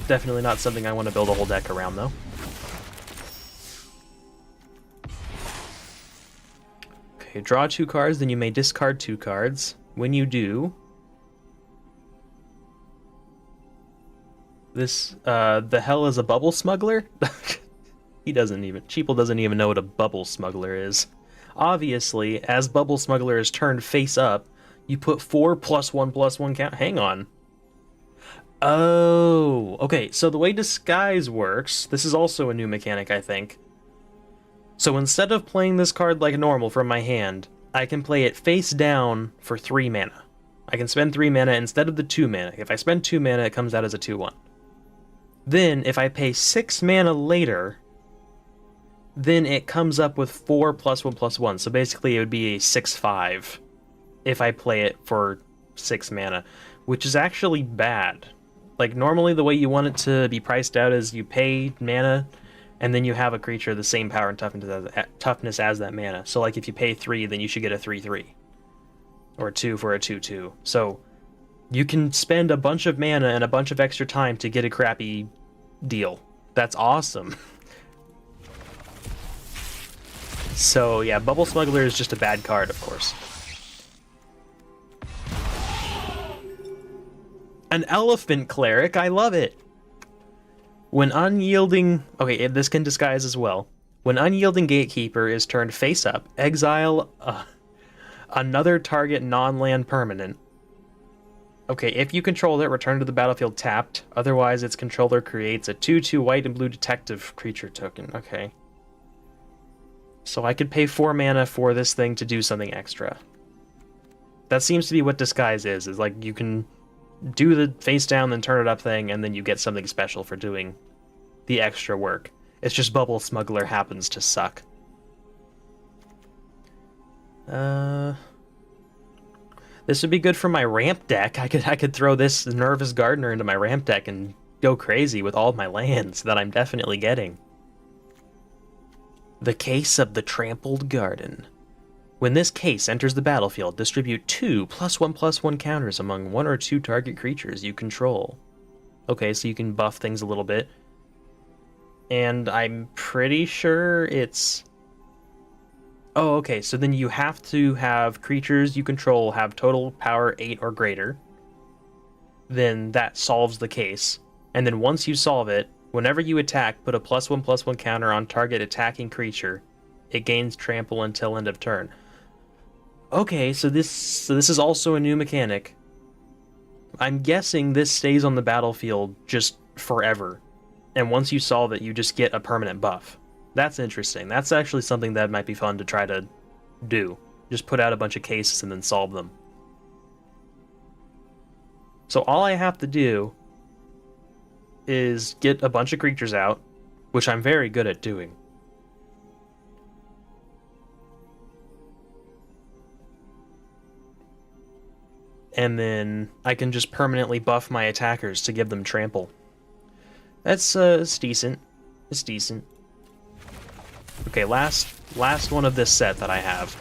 Definitely not something I want to build a whole deck around, though. Okay, draw 2 cards, then you may discard 2 cards. When you do, this, the hell is a bubble smuggler? Cheeple doesn't even know what a bubble smuggler is. Obviously, as bubble smuggler is turned face up, you put 4+1/+1 count. Hang on. Oh, okay, so the way disguise works, this is also a new mechanic, I think. So instead of playing this card like normal from my hand, I can play it face down for 3 mana. I can spend 3 mana instead of the 2 mana. If I spend 2 mana, it comes out as a 2/1. Then, if I pay 6 mana later, then it comes up with 4+1/+1. So basically it would be a 6/5 if I play it for 6 mana, which is actually bad. Like, normally the way you want it to be priced out is you pay mana, and then you have a creature the same power and toughness as that mana. So, like, if you pay 3, then you should get a 3/3. Or 2 for a 2/2. So, you can spend a bunch of mana and a bunch of extra time to get a crappy deal. That's awesome. So, yeah, Bubble Smuggler is just a bad card, of course. An Elephant Cleric, I love it! When unyielding... Okay, this can disguise as well. When Unyielding Gatekeeper is turned face up, exile another target non-land permanent. Okay, if you control it, return to the battlefield tapped. Otherwise, its controller creates a 2/2 white and blue detective creature token. Okay. So I could pay 4 mana for this thing to do something extra. That seems to be what disguise is like you can do the face down then turn it up thing, and then you get something special for doing the extra work. It's just Bubble Smuggler happens to suck. This would be good for my ramp deck. I could throw this Nervous Gardener into my ramp deck and go crazy with all of my lands that I'm definitely getting. The Case of the Trampled Garden. When this case enters the battlefield, distribute 2 +1/+1 counters among 1 or 2 target creatures you control. Okay, so you can buff things a little bit. And I'm pretty sure it's... Oh, okay, so then you have to have creatures you control have total power 8 or greater. Then that solves the case. And then once you solve it, whenever you attack, put a +1/+1 counter on target attacking creature. It gains trample until end of turn. Okay, so this is also a new mechanic. I'm guessing this stays on the battlefield just forever. And once you solve it, you just get a permanent buff. That's interesting. That's actually something that might be fun to try to do. Just put out a bunch of cases and then solve them. So all I have to do is get a bunch of creatures out, which I'm very good at doing. And then I can just permanently buff my attackers to give them trample. That's it's decent. It's decent. Okay, last one of this set that I have.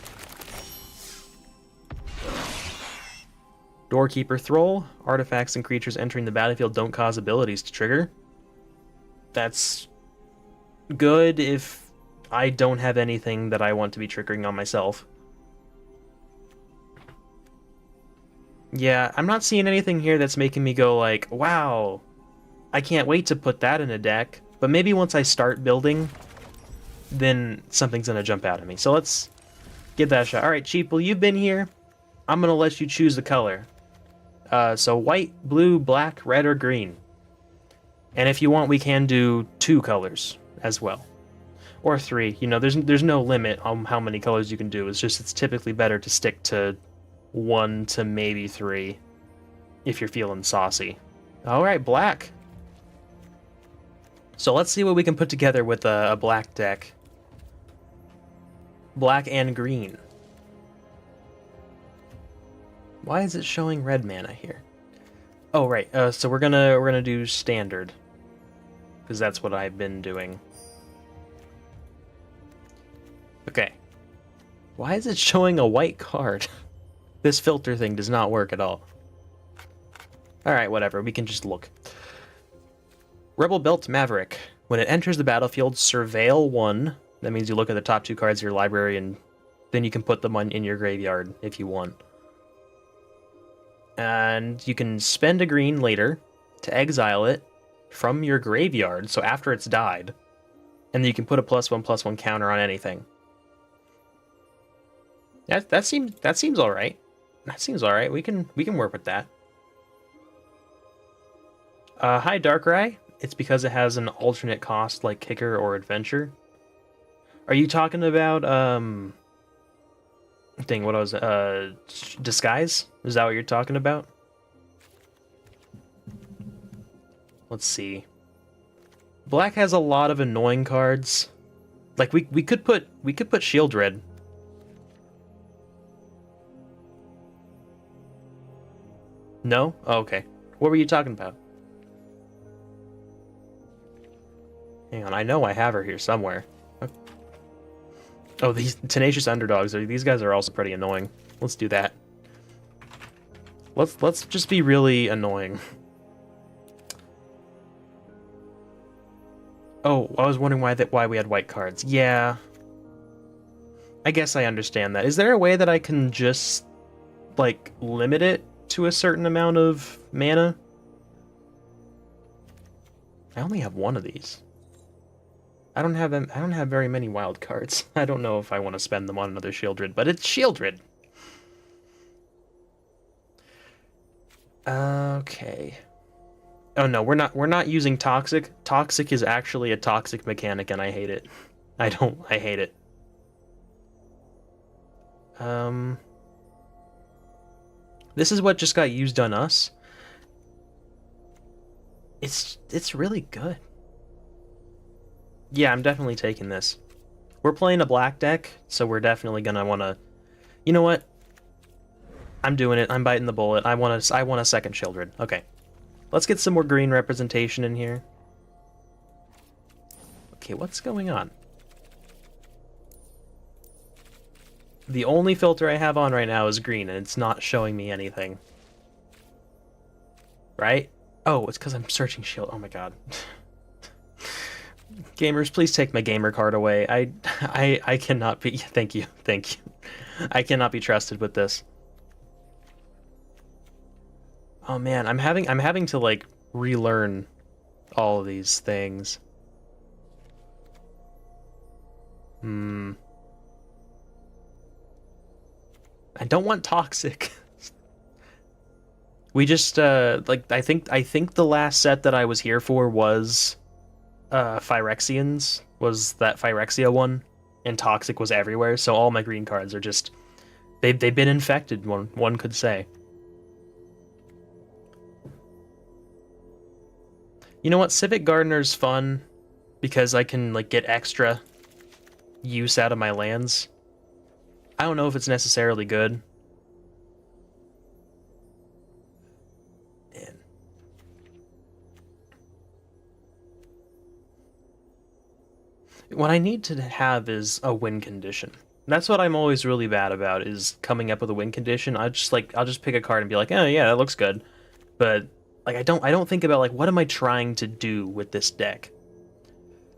Doorkeeper Thrall. Artifacts and creatures entering the battlefield don't cause abilities to trigger. That's good if I don't have anything that I want to be triggering on myself. Yeah, I'm not seeing anything here that's making me go like, wow, I can't wait to put that in a deck. But maybe once I start building, then something's gonna jump out at me. So let's give that a shot. Alright, Sheeple, you've been here. I'm gonna let you choose the color. So white, blue, black, red, or green. And if you want, we can do 2 colors as well. Or 3. You know, there's no limit on how many colors you can do. It's just it's typically better to stick to 1 to maybe 3 if you're feeling saucy. Alright, black. So let's see what we can put together with a black deck. Black and green. Why is it showing red mana here? Oh right, so we're gonna do standard, because that's what I've been doing. Okay. Why is it showing a white card? This filter thing does not work at all. Alright, whatever, we can just look. Rebel Belt Maverick. When it enters the battlefield, surveil 1. That means you look at the top 2 cards of your library, and then you can put them in your graveyard if you want. And you can spend a green later to exile it from your graveyard, so after it's died. And then you can put a +1/+1 counter on anything. That seems alright. That seems alright. We can work with that. Hi, Darkrai. It's because it has an alternate cost like Kicker or Adventure. Are you talking about Disguise? Is that what you're talking about? Let's see. Black has a lot of annoying cards. Like we could put Shieldred. No? Oh, okay. What were you talking about? Hang on, I know I have her here somewhere. Oh, these Tenacious Underdogs. These guys are also pretty annoying. Let's do that. Let's just be really annoying. Oh, I was wondering why we had white cards. Yeah. I guess I understand that. Is there a way that I can just, like, limit it to a certain amount of mana? I only have 1 of these. I don't have very many wild cards. I don't know if I want to spend them on another Shieldred, but it's Shieldred. Okay. Oh no, we're not using Toxic. Toxic is actually a toxic mechanic and I hate it. I hate it. This is what just got used on us. It's really good. Yeah, I'm definitely taking this. We're playing a black deck, so we're definitely gonna wanna... You know what? I'm doing it. I'm biting the bullet. I want a second Shieldred. Okay. Let's get some more green representation in here. Okay, what's going on? The only filter I have on right now is green, and it's not showing me anything. Right? Oh, it's because I'm searching shield. Oh my god. Gamers, please take my gamer card away. I cannot be... Thank you. Thank you. I cannot be trusted with this. Oh man, I'm having to like relearn all of these things. I don't want toxic. We just like I think the last set that I was here for was Phyrexians, was that Phyrexia one, and toxic was everywhere, so all my green cards are just they've been infected, one could say. You know what? Civic Gardener's fun because I can like get extra use out of my lands. I don't know if it's necessarily good. Man. What I need to have is a win condition. That's what I'm always really bad about, is coming up with a win condition. I'll just pick a card and be like, oh yeah, that looks good. But like I don't think about like what am I trying to do with this deck?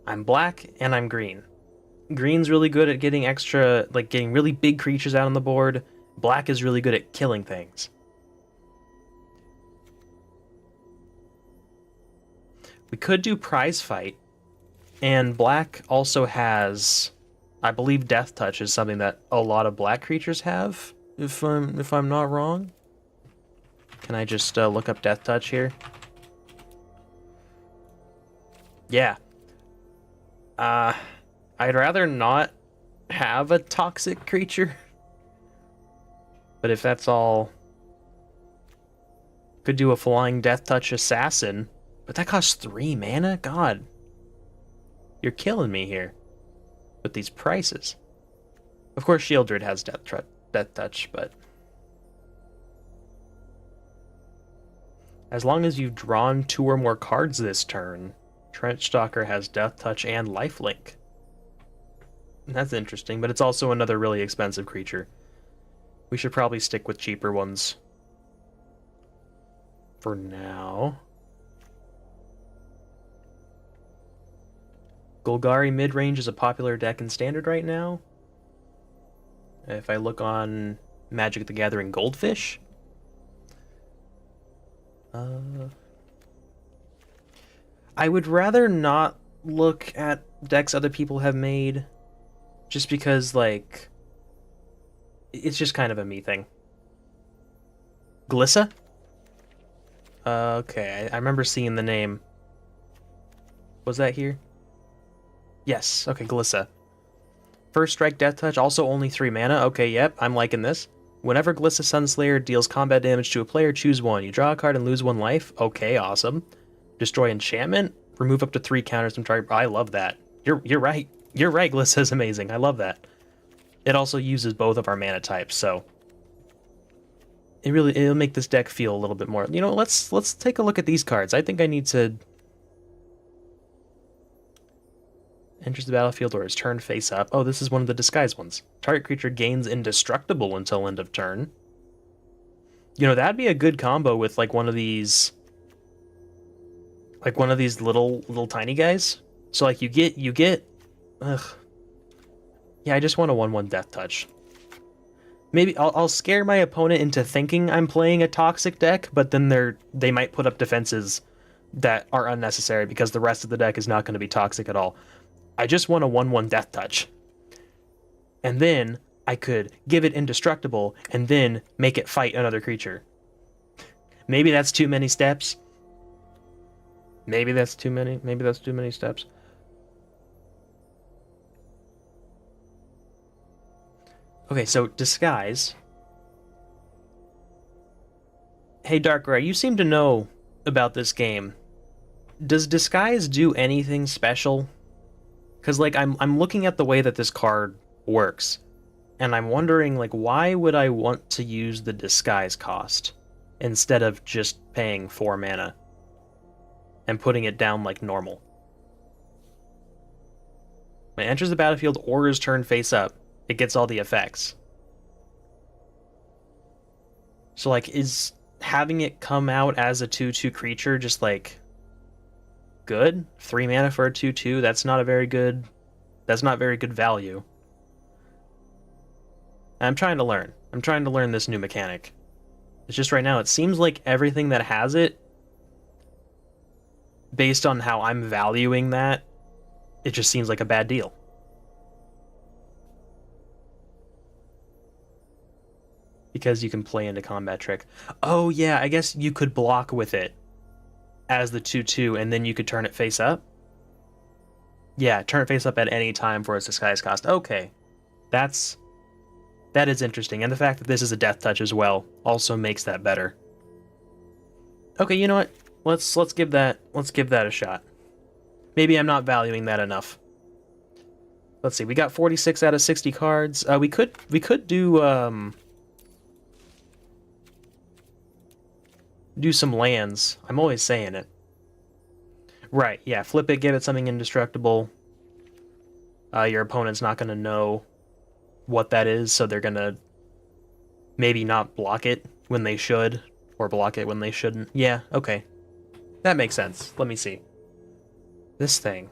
I'm black and I'm green. Green's really good at getting extra, like getting really big creatures out on the board. Black is really good at killing things. We could do prize fight, and black also has, I believe, death touch is something that a lot of black creatures have. If I'm not wrong. Can I just look up death touch here? Yeah. I'd rather not have a toxic creature. But if that's all... Could do a flying death touch assassin. But that costs 3 mana? God. You're killing me here. With these prices. Of course Shieldred has death touch, but... As long as you've drawn 2 or more cards this turn, Trenchstalker has death touch and lifelink. That's interesting, but it's also another really expensive creature. We should probably stick with cheaper ones for now. Golgari mid-range is a popular deck in Standard right now. If I look on Magic the Gathering Goldfish... I would rather not look at decks other people have made, just because, like, it's just kind of a me thing. Glissa? Okay, I remember seeing the name. Was that here? Yes, okay, Glissa. First strike, death touch, also only 3 mana. Okay, yep, I'm liking this. Whenever Glissa Sunslayer deals combat damage to a player, choose 1. You draw a card and lose 1 life. Okay, awesome. Destroy enchantment. Remove up to 3 counters from target. I love that. You're right. You're right, Glissa's amazing. I love that. It also uses both of our mana types, so it'll make this deck feel a little bit more. You know, let's take a look at these cards. I think I need to enters the battlefield or is turned face up. Oh, this is one of the disguise ones. Target creature gains indestructible until end of turn. You know, that'd be a good combo with like one of these little tiny guys. So like you get ugh. Yeah, I just want a 1/1 death touch. Maybe I'll scare my opponent into thinking I'm playing a toxic deck, but then they might put up defenses that are unnecessary because the rest of the deck is not going to be toxic at all. I just want a 1/1 death touch. And then I could give it indestructible and then make it fight another creature. Maybe that's too many steps. Maybe that's too many steps. Okay, so disguise. Hey Darkrai, you seem to know about this game. Does disguise do anything special? Because like I'm looking at the way that this card works, and I'm wondering like why would I want to use the disguise cost instead of just paying 4 mana and putting it down like normal. When it enters the battlefield or is turned face up, it gets all the effects. So, like, is having it come out as a 2/2 creature just, like, good? 3 mana for a 2/2? That's not very good value. I'm trying to learn. I'm trying to learn this new mechanic. It's just right now, it seems like everything that has it, based on how I'm valuing that, it just seems like a bad deal. Because you can play into combat trick. Oh yeah, I guess you could block with it as the 2/2, and then you could turn it face up? Yeah, turn it face up at any time for its disguise cost. Okay. That is interesting, and the fact that this is a death touch as well also makes that better. Okay, you know what? Let's give that a shot. Maybe I'm not valuing that enough. Let's see. We got 46 out of 60 cards. We could do some lands. I'm always saying it. Right, yeah, flip it, give it something indestructible. Your opponent's not going to know what that is, so they're going to maybe not block it when they should, or block it when they shouldn't. Yeah, okay. That makes sense. Let me see. This thing.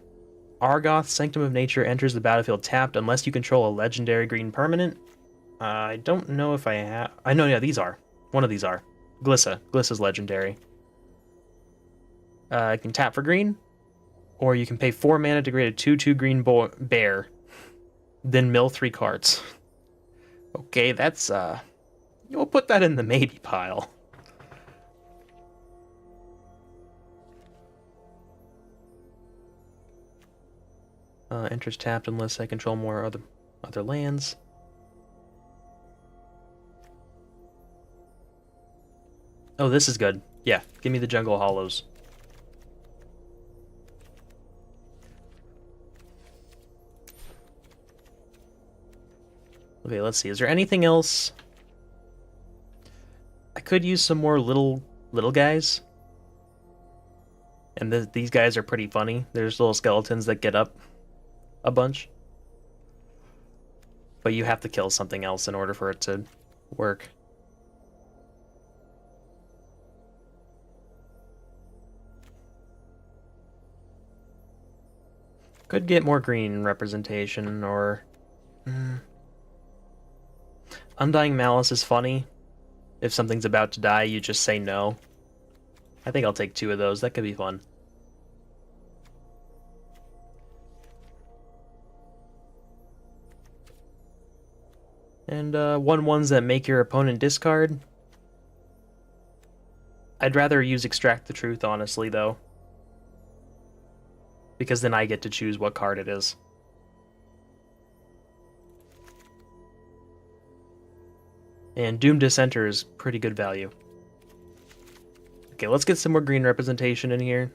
Argoth, Sanctum of Nature, enters the battlefield tapped unless you control a legendary green permanent. I don't know if I have... I know, yeah, these are. One of these are. Glissa. Glissa's legendary. I can tap for green, or you can pay 4 mana to create a 2/2 green bear, then mill 3 cards. Okay, that's, we'll put that in the maybe pile. Enters tapped unless I control more other lands. Oh, this is good. Yeah, give me the Jungle Hollows. Okay, let's see. Is there anything else? I could use some more little guys. And these guys are pretty funny. There's little skeletons that get up a bunch. But you have to kill something else in order for it to work. Could get more green representation, or... Undying Malice is funny. If something's about to die, you just say no. I think I'll take 2 of those. That could be fun. And 1/1s that make your opponent discard. I'd rather use Extract the Truth, honestly, though. Because then I get to choose what card it is. And Doom Dissenter is pretty good value. Okay, let's get some more green representation in here.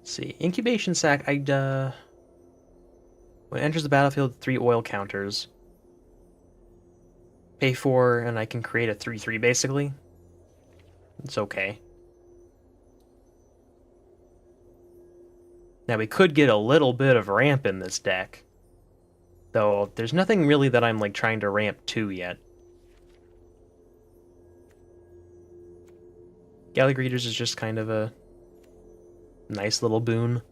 Let's see. Incubation Sac, when it enters the battlefield, 3 oil counters. Pay 4, and I can create a 3/3, basically. It's okay. Now, we could get a little bit of ramp in this deck. Though, there's nothing really that I'm, like, trying to ramp to yet. Galley Greeters is just kind of a nice little boon.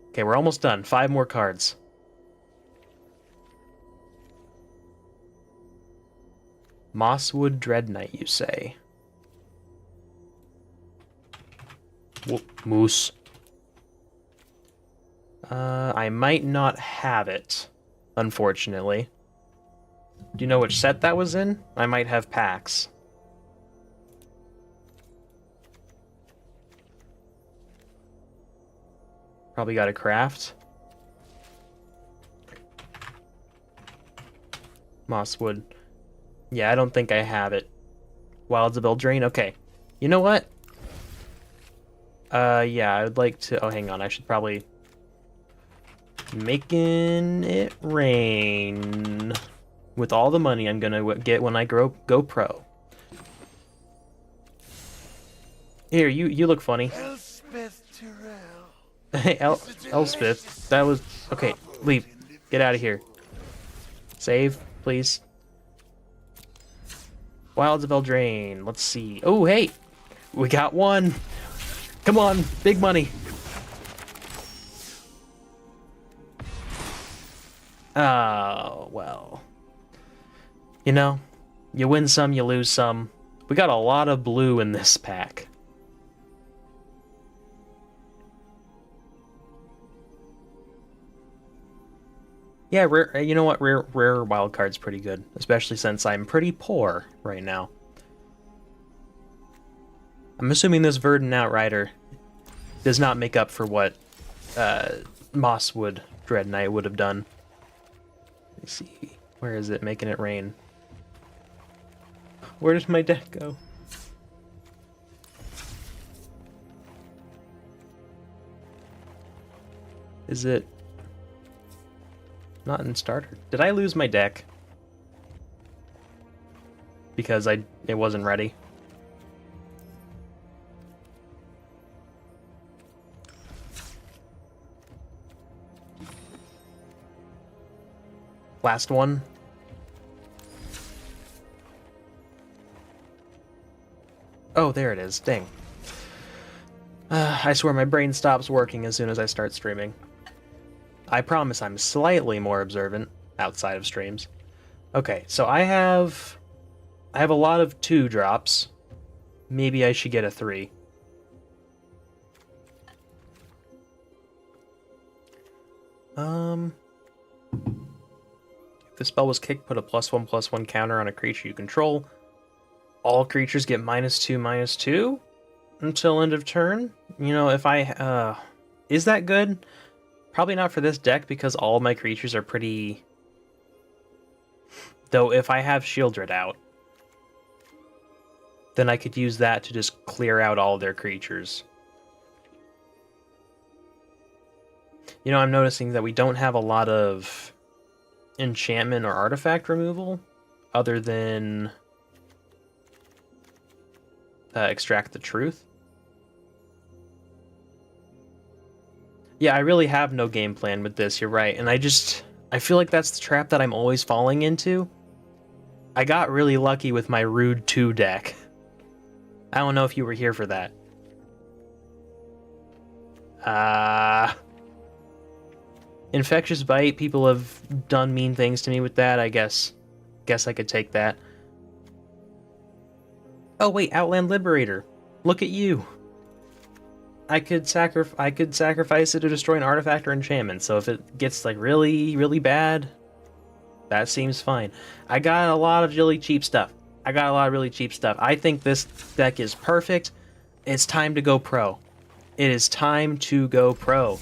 Okay, we're almost done. 5 more cards. Mosswood Dread Knight, you say? Whoop, moose. I might not have it, unfortunately. Do you know which set that was in? I might have packs. Probably got a craft. Mosswood. Yeah, I don't think I have it. Wilds of Eldraine? Okay. You know what? Yeah, I would like to... Oh, hang on. I should probably... Making it rain. With all the money I'm gonna get when I go pro. Here, you look funny. Elspeth Tyrell. Hey, Elspeth. That was... Okay, leave. Get out of here. Save, please. Wilds of Eldraine. Let's see. Oh, hey! We got one! Come on, big money! Oh, well. You know, you win some, you lose some. We got a lot of blue in this pack. Yeah, rare, you know what? Rare wild card's pretty good, especially since I'm pretty poor right now. I'm assuming this Verdant Outrider does not make up for what Mosswood Dread Knight would have done. Let me see. Where is it? Making it rain. Where does my deck go? Is it not in starter? Did I lose my deck? Because it wasn't ready. Last one. Oh, there it is. Dang. I swear my brain stops working as soon as I start streaming. I promise I'm slightly more observant outside of streams. Okay, so I have a lot of 2 drops. Maybe I should get a 3. If the spell was kicked, put a +1/+1 counter on a creature you control. All creatures get -2/-2 until end of turn. You know, if I is that good? Probably not for this deck because all of my creatures are pretty... Though if I have Shieldred out, then I could use that to just clear out all their creatures. You know, I'm noticing that we don't have a lot of enchantment or artifact removal other than Extract the Truth. Yeah, I really have no game plan with this, you're right. And I feel like that's the trap that I'm always falling into. I got really lucky with my Rude 2 deck. I don't know if you were here for that. Infectious Bite, people have done mean things to me with that, I guess. Guess I could take that. Oh wait, Outland Liberator. Look at you. I could sacrifice it to destroy an artifact or enchantment, so if it gets like really, really bad, that seems fine. I got a lot of really cheap stuff. I think this deck is perfect. It's time to go pro. It is time to go pro.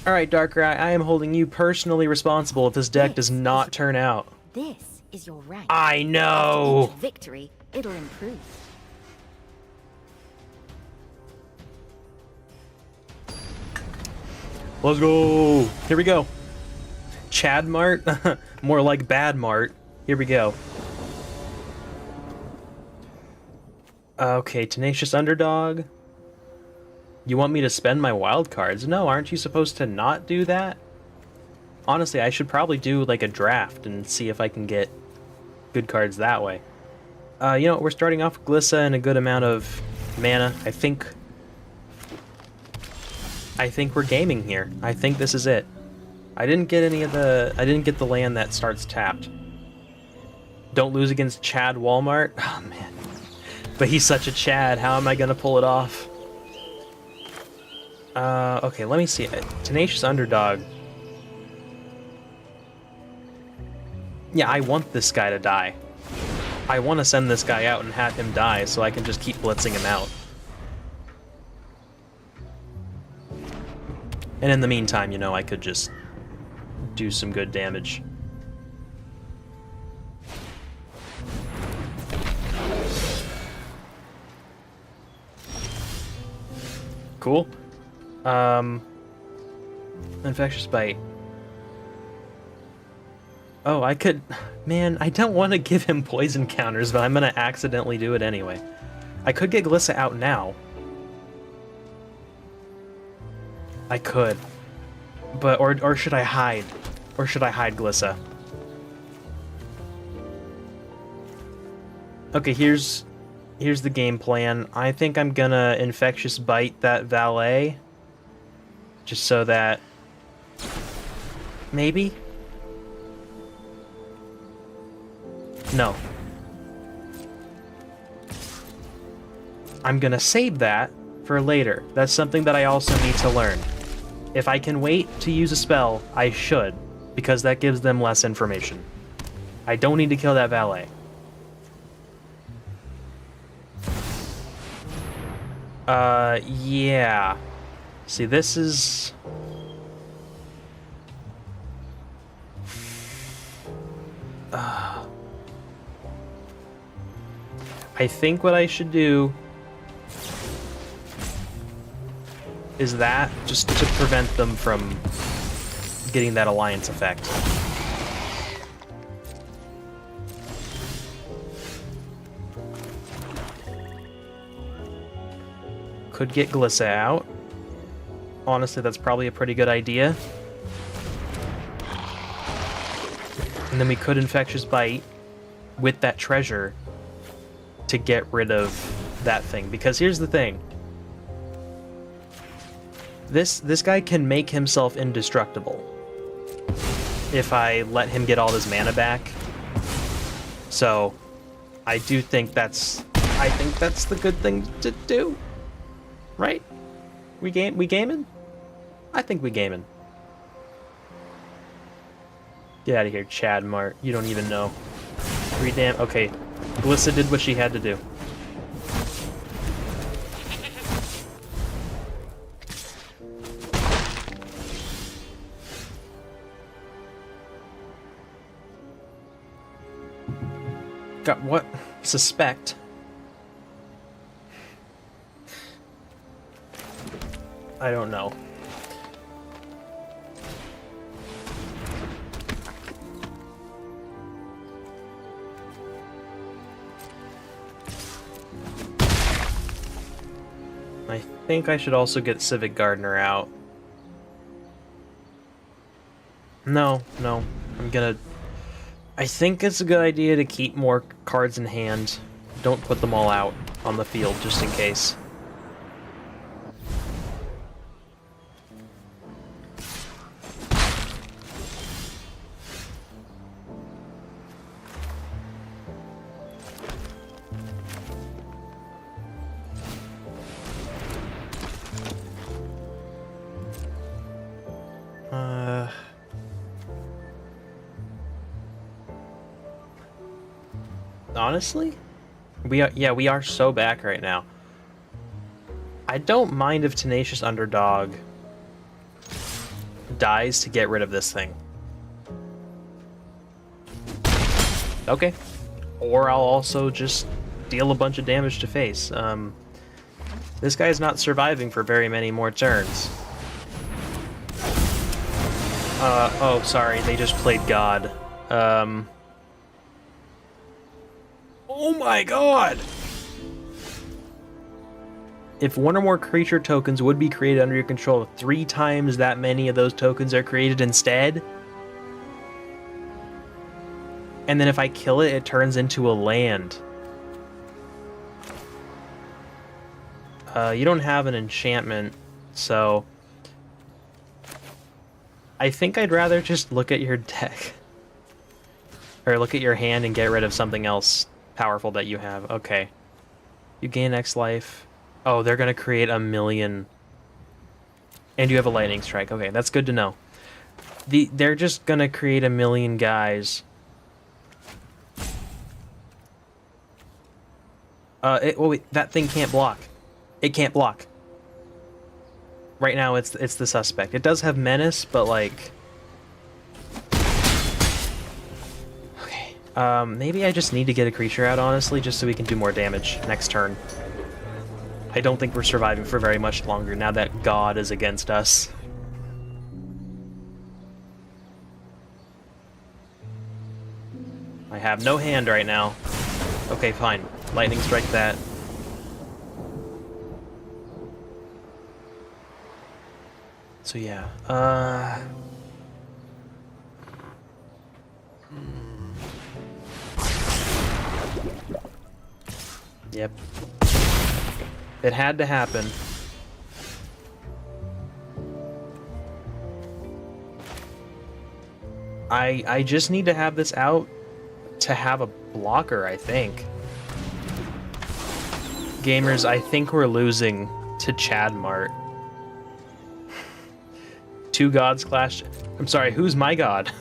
Alright, Darkrai, I am holding you personally responsible if this deck does not turn out. This is your rank. I know! After each victory, it'll improve. Let's go! Here we go. Chad Mart? More like Bad Mart. Here we go. Okay, Tenacious Underdog. You want me to spend my wild cards? No, aren't you supposed to not do that? Honestly, I should probably do like a draft and see if I can get good cards that way. You know, we're starting off with Glissa and a good amount of mana. I think we're gaming here. I think this is it. I didn't get the land that starts tapped. Don't lose against Chad Walmart. Oh man. But he's such a Chad. How am I gonna pull it off? Okay, let me see. Tenacious Underdog. Yeah, I want this guy to die. I want to send this guy out and have him die so I can just keep blitzing him out. And in the meantime, you know, I could just do some good damage. Cool. Infectious Bite. Oh, I could... Man, I don't want to give him poison counters, but I'm going to accidentally do it anyway. I could get Glissa out now. I could. But, or should I hide? Or should I hide Glissa? Okay, here's the game plan. I think I'm gonna infectious bite that valet, just so that maybe. No. I'm gonna save that for later. That's something that I also need to learn. If I can wait to use a spell, I should, because that gives them less information. I don't need to kill that valet. Yeah. See, this is... I think what I should do is that, just to prevent them from getting that alliance effect. Could get Glissa out. Honestly, that's probably a pretty good idea. And then we could Infectious Bite with that treasure to get rid of that thing. Because here's the thing. This guy can make himself indestructible if I let him get all his mana back. So I do think that's the good thing to do. Right? We gaming? I think we gaming. Get out of here, Chad Mart. You don't even know. Okay. Glissa did what she had to do. Got what? Suspect. I don't know. I think I should also get Civic Gardener out. No, I'm gonna... I think it's a good idea to keep more cards in hand. Don't put them all out on the field, just in case. Honestly, we are so back right now. I don't mind if Tenacious Underdog dies to get rid of this thing. Okay. Or I'll also just deal a bunch of damage to face. This guy's not surviving for very many more turns. Oh, sorry, they just played God. Oh my god! If one or more creature tokens would be created under your control, 3 times that many of those tokens are created instead. And then if I kill it, it turns into a land. You don't have an enchantment, so... I think I'd rather just look at your deck. Or look at your hand and get rid of something else powerful that you have. Okay. You gain X life. Oh, they're gonna create 1,000,000. And you have a lightning strike. Okay, that's good to know. They're just gonna create 1,000,000 guys. Wait, that thing can't block. It can't block. Right now, it's the suspect. It does have menace, but like... maybe I just need to get a creature out, honestly, just so we can do more damage next turn. I don't think we're surviving for very much longer now that God is against us. I have no hand right now. Okay, fine. Lightning strike that. So yeah, Yep. It had to happen. I just need to have this out to have a blocker, I think. Gamers, I think we're losing to Chad Mart. Two gods clash. I'm sorry, who's my god?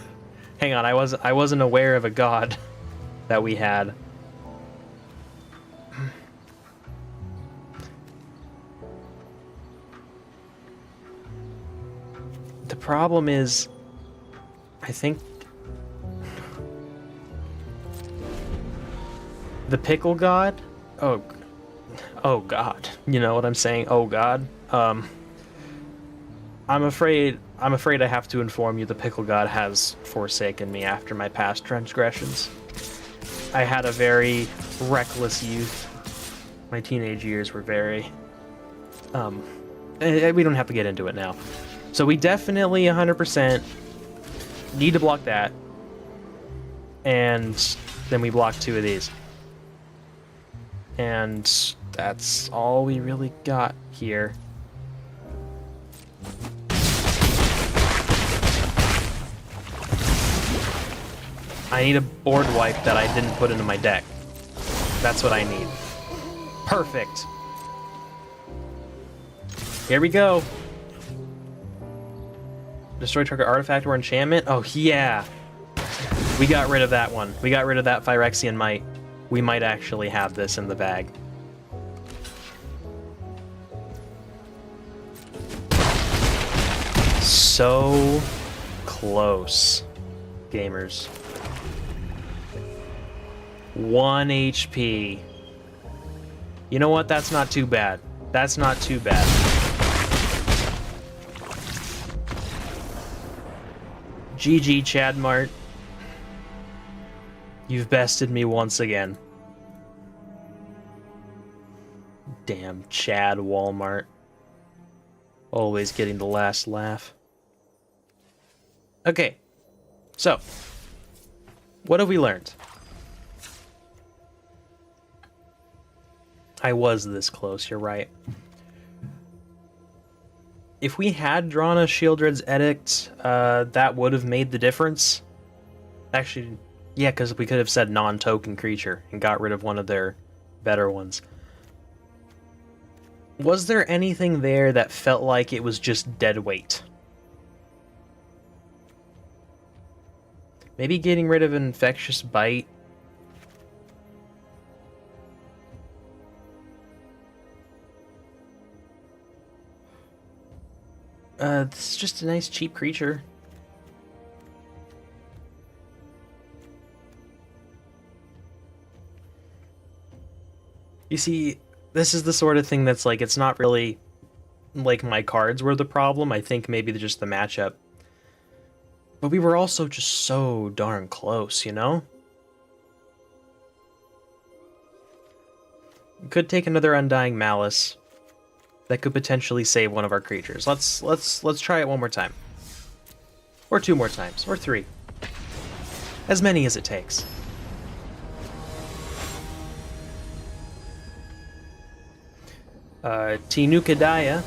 Hang on, I wasn't aware of a god that we had. The problem is, I think the pickle god. Oh god. You know what I'm saying? Oh god. I'm afraid I have to inform you the pickle god has forsaken me after my past transgressions. I had a very reckless youth. My teenage years were very we don't have to get into it now. So we definitely 100% need to block that. And then we block 2 of these. And that's all we really got here. I need a board wipe that I didn't put into my deck. That's what I need. Perfect. Here we go. Destroy target artifact or enchantment? Oh, yeah. We got rid of that one. We got rid of that Phyrexian Might. We might actually have this in the bag. So close, gamers. 1 HP. You know what? That's not too bad. That's not too bad. GG, Chad Mart. You've bested me once again. Damn Chad Walmart. Always getting the last laugh. Okay. So, what have we learned? I was this close, you're right. If we had drawn a Shieldred's Edict, that would have made the difference. Actually, yeah, because we could have said non-token creature and got rid of one of their better ones. Was there anything there that felt like it was just dead weight? Maybe getting rid of an Infectious Bite. This is just a nice cheap creature. You see, this is the sort of thing that's like, it's not really like my cards were the problem. I think maybe just the matchup. But we were also just so darn close, you know? We could take another Undying Malice. That could potentially save one of our creatures. Let's try it one more time. Or 2 more times. Or 3. As many as it takes. Tinukadaya.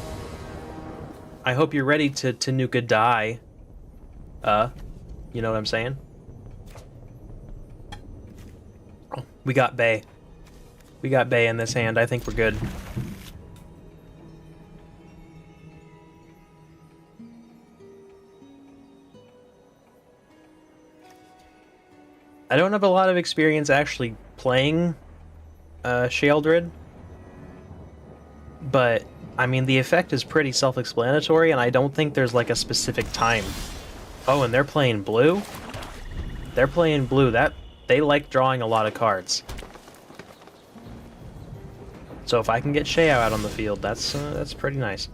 I hope you're ready to Tanukadai. You know what I'm saying? Oh, we got Bay. We got Bay in this hand. I think we're good. I don't have a lot of experience actually playing Sheoldred, but I mean the effect is pretty self-explanatory, and I don't think there's like a specific time. Oh, and they're playing blue? They're playing blue. They like drawing a lot of cards. So if I can get Sheo out on the field, that's pretty nice.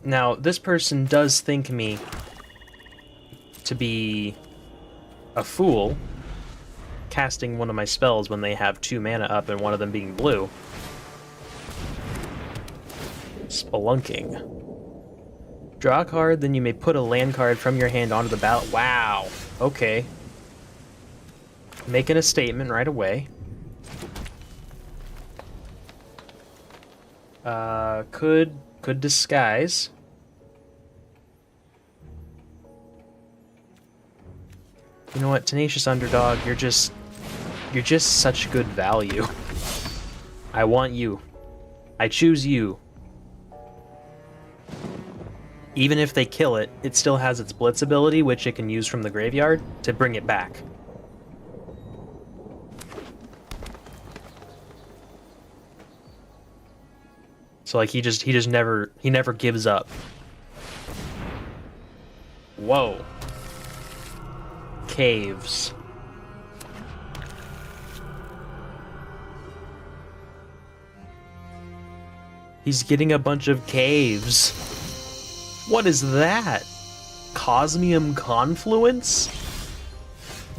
Now, this person does think me to be a fool, casting one of my spells when they have 2 mana up and one of them being blue. Spelunking. Draw a card, then you may put a land card from your hand onto the ballot. Wow. Okay. Making a statement right away. Could disguise. You know what, Tenacious Underdog, you're just such good value. I want you. I choose you. Even if they kill it, it still has its Blitz ability, which it can use from the graveyard to bring it back. So like he never gives up. Whoa. Caves. He's getting a bunch of caves. What is that? Cosmium Confluence?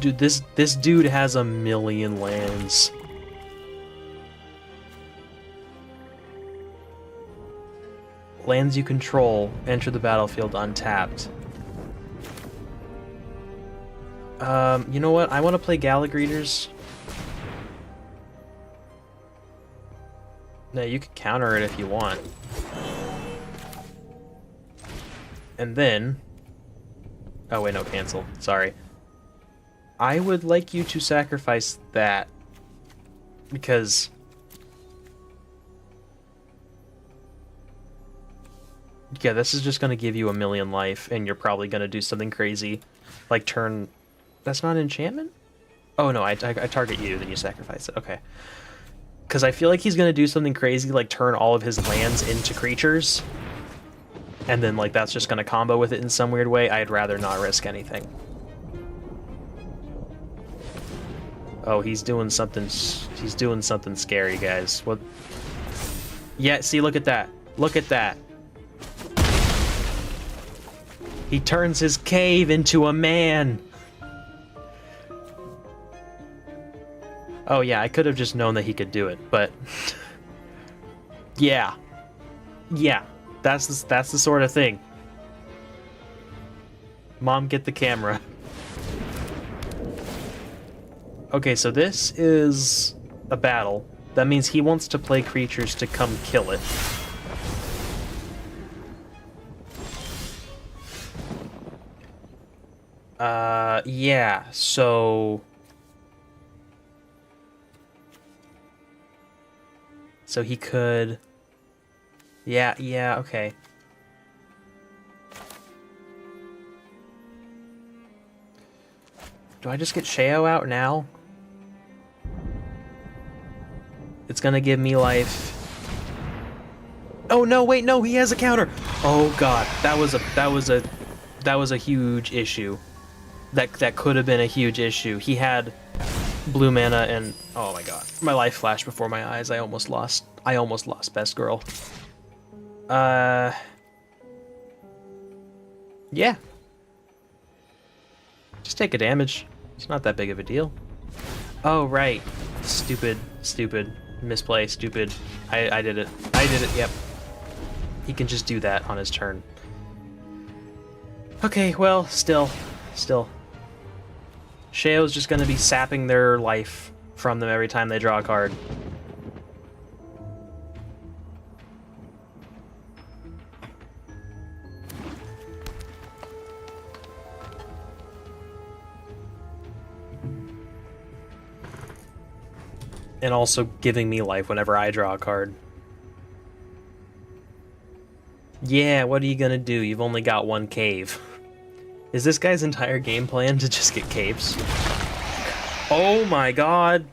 Dude, this dude has a million lands. Lands you control enter the battlefield untapped. You know what? I want to play Gallagreeters. No, you can counter it if you want. And then... Oh, wait, no, cancel. Sorry. I would like you to sacrifice that. Because... Yeah, this is just going to give you a million life, and you're probably going to do something crazy. Like turn... That's not enchantment? Oh, no, I target you, then you sacrifice it. Okay. Because I feel like he's going to do something crazy, like turn all of his lands into creatures. And then, like, that's just going to combo with it in some weird way. I'd rather not risk anything. Oh, he's doing something scary, guys. What? Yeah, see, look at that. Look at that. He turns his cave into a man. Oh yeah, I could have just known that he could do it, but yeah, that's the sort of thing. Mom, get the camera. Okay, so this is a battle. That means he wants to play creatures to come kill it. Yeah, so he could... Yeah, okay. Do I just get Sheo out now? It's gonna give me life. Oh no, wait, no, he has a counter. Oh god, that was a huge issue. That could have been a huge issue. He had blue mana and oh my god, my life flashed before my eyes. I almost lost best girl. Yeah. Just take a damage. It's not that big of a deal. Oh right. Stupid. Misplay, stupid. I did it. Yep. He can just do that on his turn. Okay, well, still. Sheo's just gonna be sapping their life from them every time they draw a card. And also giving me life whenever I draw a card. Yeah, what are you gonna do? You've only got one cave. Is this guy's entire game plan to just get caves? Oh my god!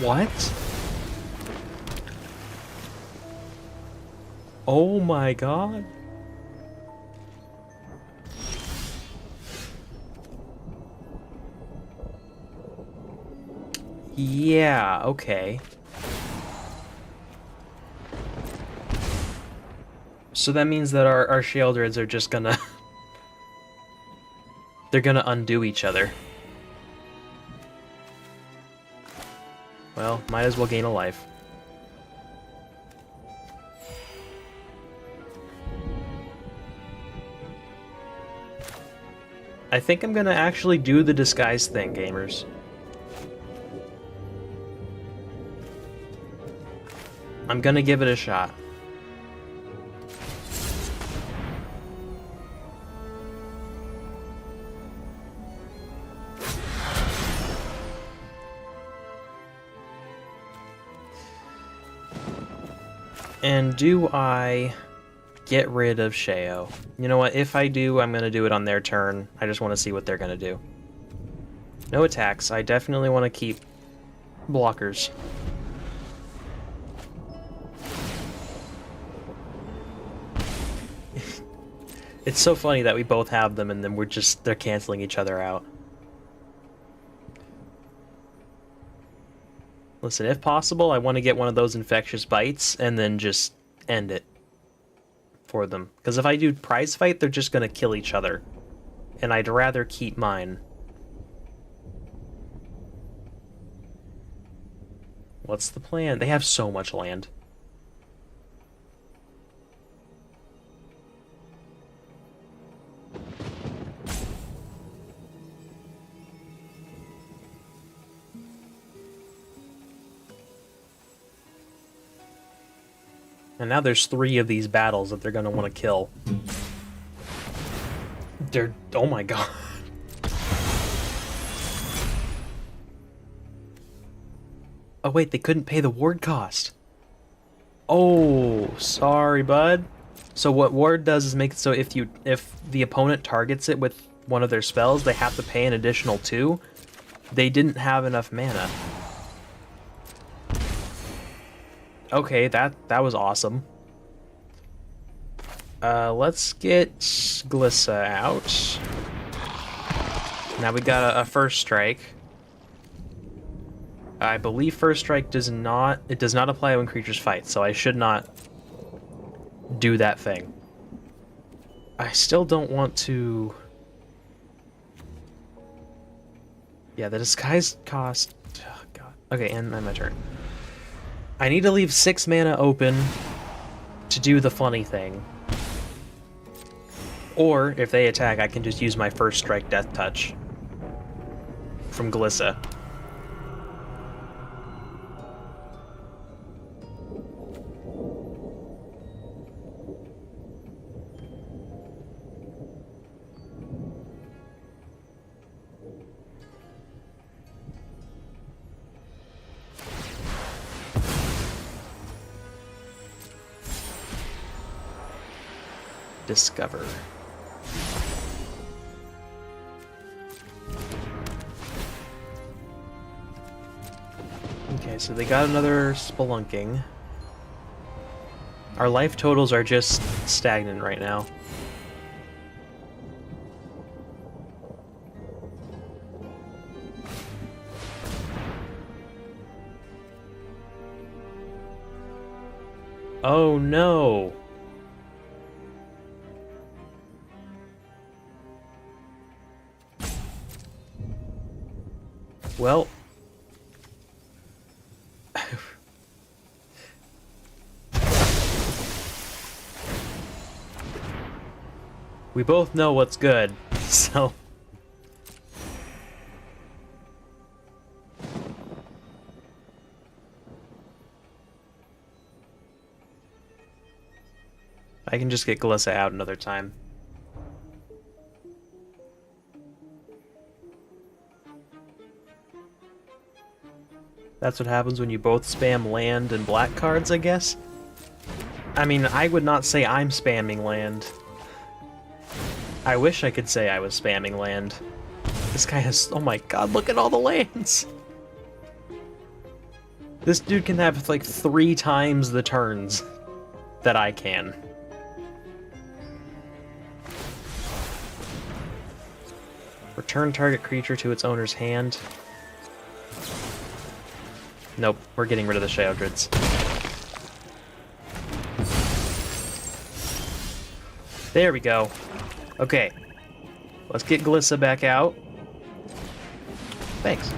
What? Oh my god. Yeah, okay. So that means that our Sheoldreds are just gonna... They're gonna undo each other. Well, might as well gain a life. I think I'm gonna actually do the disguise thing, gamers. I'm gonna give it a shot. And do I get rid of Sheo? You know what, if I do, I'm gonna do it on their turn. I just want to see what they're gonna do. No attacks. I definitely want to keep blockers. It's so funny that we both have them and then they're canceling each other out. Listen, if possible, I want to get one of those infectious bites and then just end it for them. Because if I do prize fight, they're just going to kill each other. And I'd rather keep mine. What's the plan? They have so much land. And now there's 3 of these battles that they're going to want to kill. Oh my god. Oh wait, they couldn't pay the ward cost. Oh, sorry, bud. So what ward does is make it so if the opponent targets it with one of their spells, they have to pay an additional 2. They didn't have enough mana. Okay, that was awesome. Let's get Glissa out. Now we got a first strike. I believe first strike does not apply when creatures fight, so I should not do that thing. I still don't want to. Yeah, the disguise cost. Oh, God. Okay, and my turn. I need to leave 6 mana open to do the funny thing. Or, if they attack, I can just use my first strike death touch from Glissa. Discover. Okay, so they got another spelunking. Our life totals are just stagnant right now. Oh no! Well, we both know what's good, so... I can just get Glissa out another time. That's what happens when you both spam land and black cards, I guess? I mean, I would not say I'm spamming land. I wish I could say I was spamming land. This guy has... oh my god, look at all the lands! This dude can have, like, 3 times the turns that I can. Return target creature to its owner's hand. Nope, we're getting rid of the Sheodrids. There we go. Okay. Let's get Glissa back out. Thanks.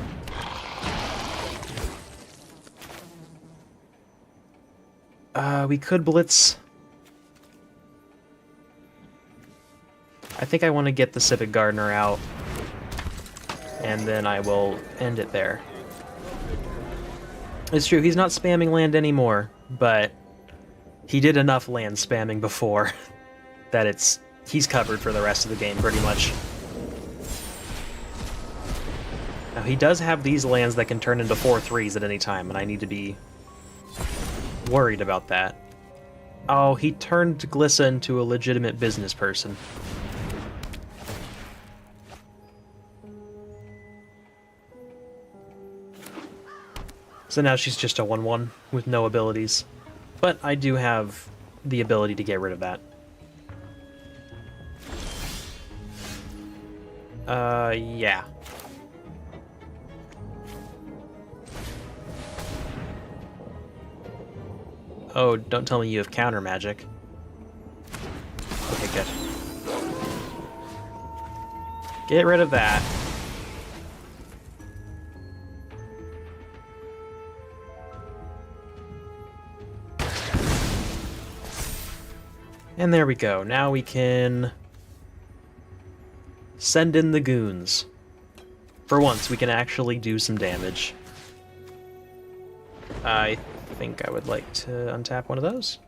We could blitz. I think I want to get the Civic Gardener out. And then I will end it there. It's true, he's not spamming land anymore, but he did enough land spamming before that he's covered for the rest of the game, pretty much. Now, he does have these lands that can turn into 4/3s at any time, and I need to be worried about that. Oh, he turned Glissa into a legitimate business person. So now she's just a 1/1 with no abilities. But I do have the ability to get rid of that. Yeah. Oh, don't tell me you have counter magic. Okay, good. Get rid of that. And there we go. Now we can send in the goons. For once, we can actually do some damage. I think I would like to untap one of those.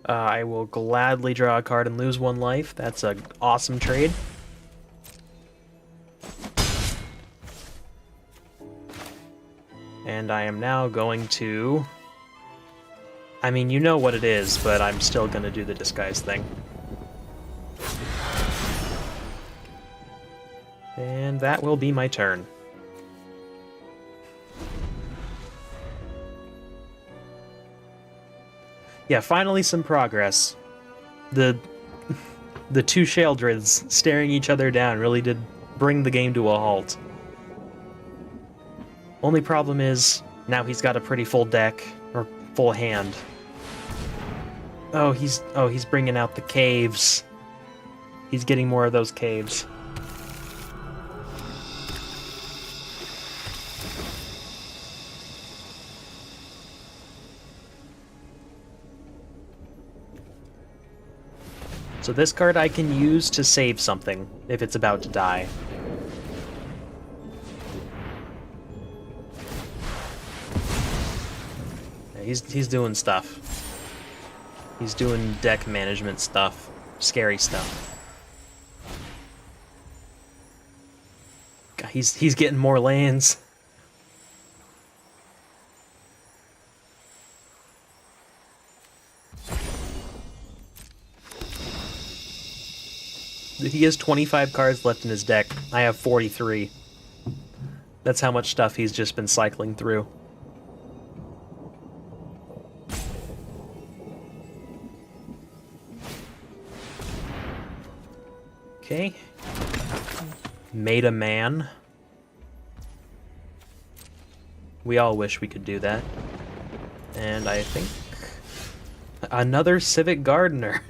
I will gladly draw a card and lose 1 life. That's an awesome trade. And I am now going to... I mean, you know what it is, but I'm still going to do the disguise thing. And that will be my turn. Yeah, finally some progress. The two Sheldreds staring each other down really did bring the game to a halt. Only problem is, now he's got a pretty full deck, or full hand. Oh, he's bringing out the caves. He's getting more of those caves. So this card I can use to save something if it's about to die. Yeah, he's doing stuff. He's doing deck management stuff. Scary stuff. God, he's getting more lands. He has 25 cards left in his deck. I have 43. That's how much stuff he's just been cycling through. Okay. Made a man. We all wish we could do that. And I think... another Civic Gardener.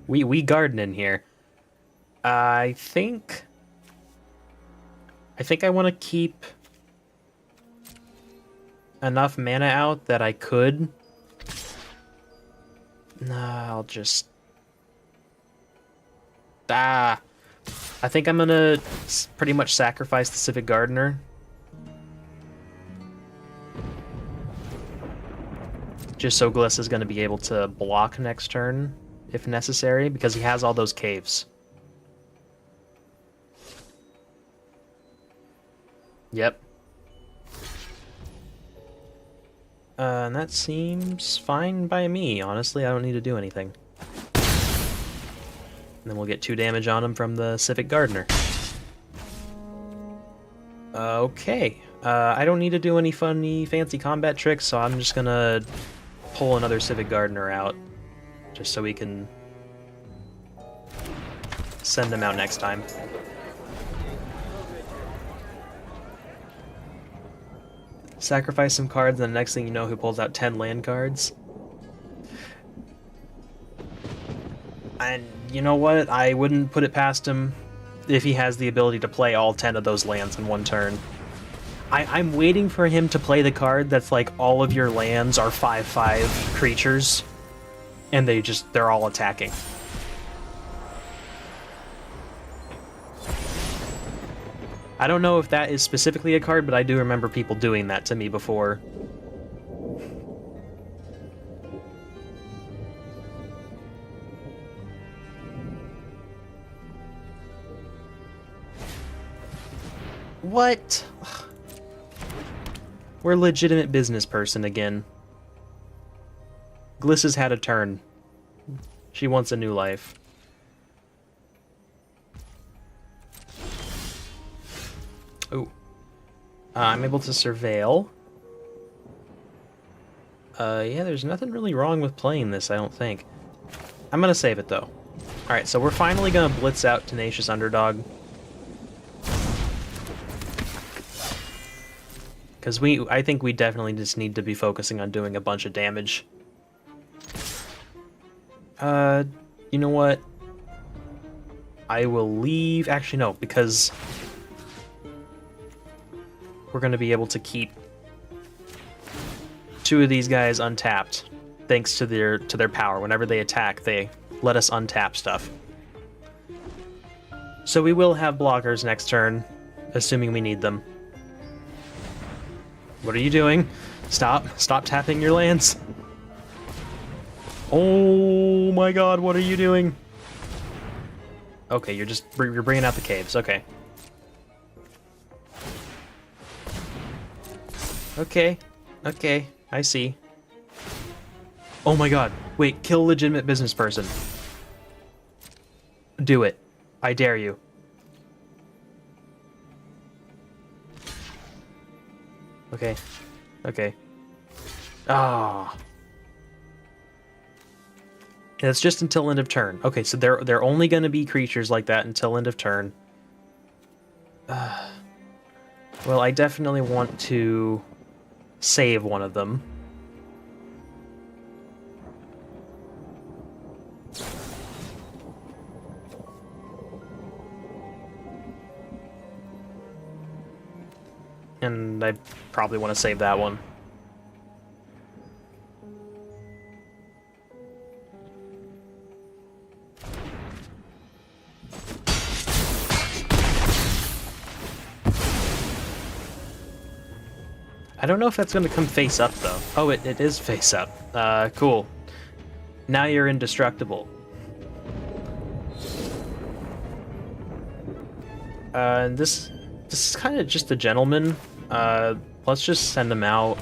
We garden in here. I think I want to keep enough mana out that I could. Nah, I'll just... I think I'm gonna pretty much sacrifice the Civic Gardener. Just so Gliss is gonna be able to block next turn, if necessary, because he has all those caves. Yep. And that seems fine by me, honestly. I don't need to do anything. And then we'll get 2 damage on him from the Civic Gardener. Okay. I don't need to do any funny, fancy combat tricks, so I'm just gonna pull another Civic Gardener out. Just so we can send them out next time. Sacrifice some cards, and the next thing you know, who pulls out 10 land cards. And you know what? I wouldn't put it past him. if he has the ability to play all 10 of those lands in one turn. I'm waiting for him to play the card that's like all of your lands are 5/5 creatures, and they're all attacking. I don't know if that is specifically a card, but I do remember people doing that to me before. What? We're legitimate business person again. Gliss has had a turn. She wants a new life. Ooh. I'm able to surveil. Yeah, there's nothing really wrong with playing this, I don't think. I'm gonna save it, though. Alright, so we're finally gonna blitz out Tenacious Underdog. Because I think we definitely just need to be focusing on doing a bunch of damage. You know what? I will leave... Actually, no, because... we're going to be able to keep 2 of these guys untapped, thanks to their power. Whenever they attack, they let us untap stuff. So we will have blockers next turn, assuming we need them. What are you doing? Stop tapping your lands. Oh my god, what are you doing? Okay, you're bringing out the caves, okay. Okay, I see. Oh my god, wait, kill a legitimate business person. Do it. I dare you. Okay. Ah. And it's just until end of turn. Okay, so they're only going to be creatures like that until end of turn. Well, I definitely want to save one of them. And I probably want to save that one. I don't know if that's going to come face up, though. Oh, it is face up. Cool. Now you're indestructible. And this is kind of just a gentleman. Let's just send him out.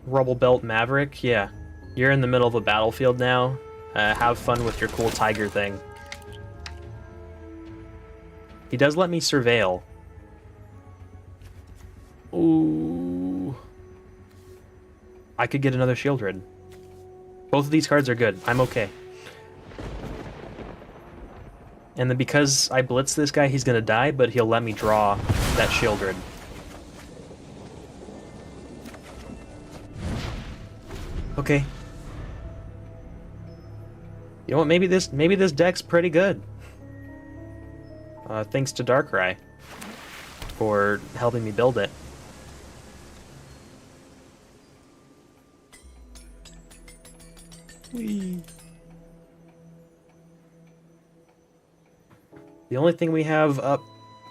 Rubble Belt Maverick, yeah. You're in the middle of a battlefield now. Have fun with your cool tiger thing. He does let me surveil. Ooh. I could get another Shieldred. Both of these cards are good. I'm okay. And then because I blitz this guy, he's gonna die, but he'll let me draw that Shieldred. Okay. You know what? Maybe this deck's pretty good. Thanks to Darkrai for helping me build it. Whee. The only thing we have up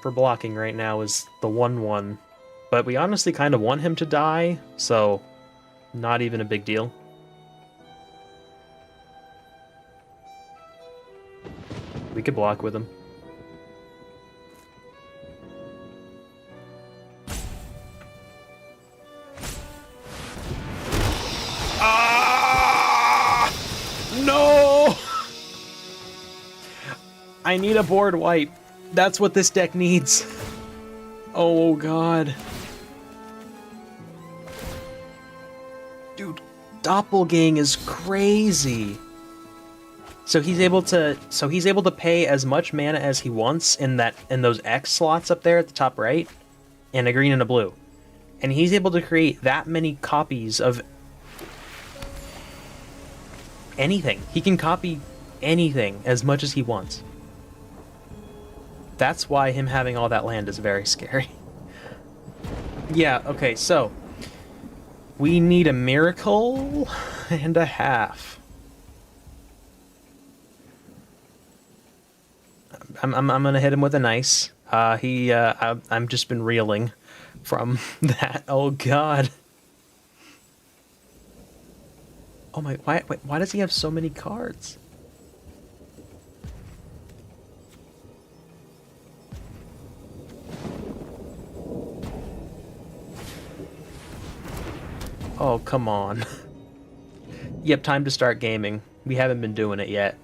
for blocking right now is the 1/1, but we honestly kind of want him to die, so not even a big deal. We could block with him. No! I need a board wipe. That's what this deck needs. Oh god. Dude, Doppelgang is crazy. So he's able to pay as much mana as he wants in those X slots up there at the top right, and a green and a blue. And he's able to create that many copies of anything. He can copy anything as much as he wants. That's why him having all that land is very scary. Yeah, okay, so we need a miracle and a half. I'm gonna hit him with an ice. I'm just been reeling from that. Oh god. Oh my, why does he have so many cards? Oh, come on. Yep, time to start gaming. We haven't been doing it yet.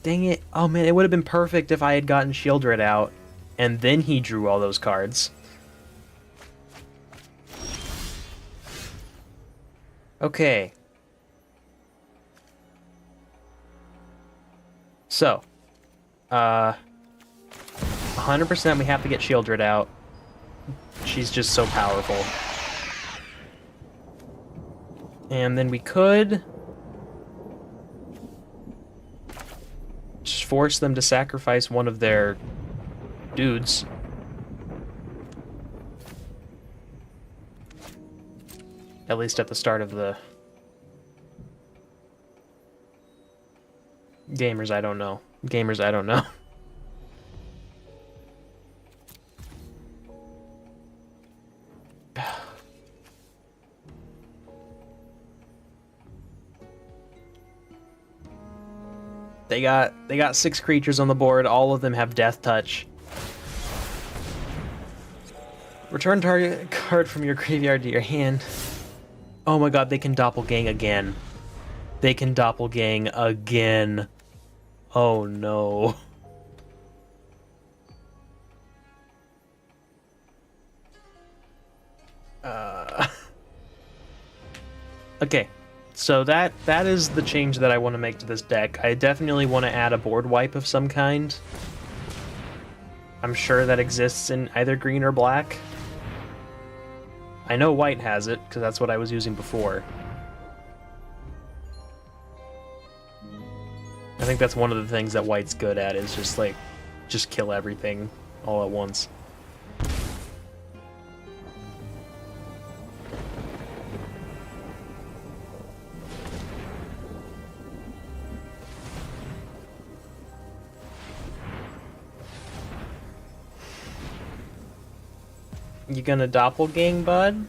Dang it. Oh man, it would have been perfect if I had gotten Shieldred out, and then he drew all those cards. Okay. So, 100% we have to get Shieldred out. She's just so powerful. And then we could just force them to sacrifice one of their dudes. At least at the start of the... Gamers, I don't know. Gamers, I don't know. They got 6 creatures on the board. All of them have Death Touch. Return target card from your graveyard to your hand. Oh my god, they can doppelgang again. They can doppelgang again. Oh no. Okay. So that is the change that I want to make to this deck. I definitely want to add a board wipe of some kind. I'm sure that exists in either green or black. I know white has it, because that's what I was using before. I think that's one of the things that white's good at, is just, like, just kill everything all at once. You gonna doppelgang, bud?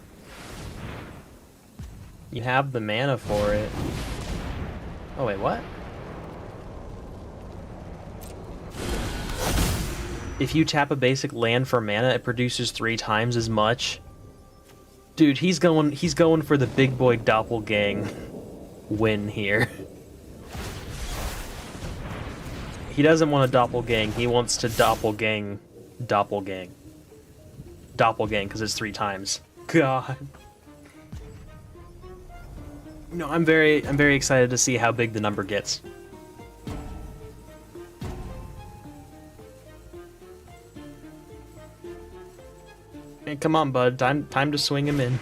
You have the mana for it. Oh wait, what? If you tap a basic land for mana, it produces 3 times as much. Dude, he's going for the big boy doppelgang win here. He doesn't want to doppelgang, he wants to doppelgang. Doppelgang, because it's 3 times. God. No, I'm very excited to see how big the number gets. Hey, come on, bud. Time to swing him in.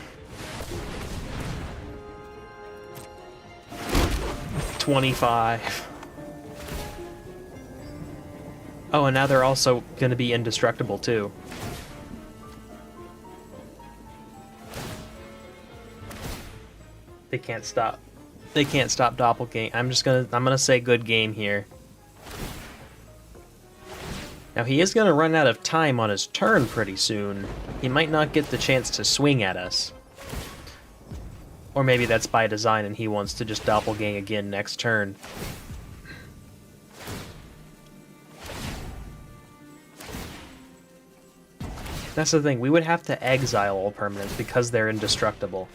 25. Oh, and now they're also going to be indestructible, too. They can't stop. They can't stop doppelgang. I'm gonna say good game here. Now he is gonna run out of time on his turn pretty soon. He might not get the chance to swing at us. Or maybe that's by design and he wants to just doppelgang again next turn. That's the thing, we would have to exile all permanents because they're indestructible.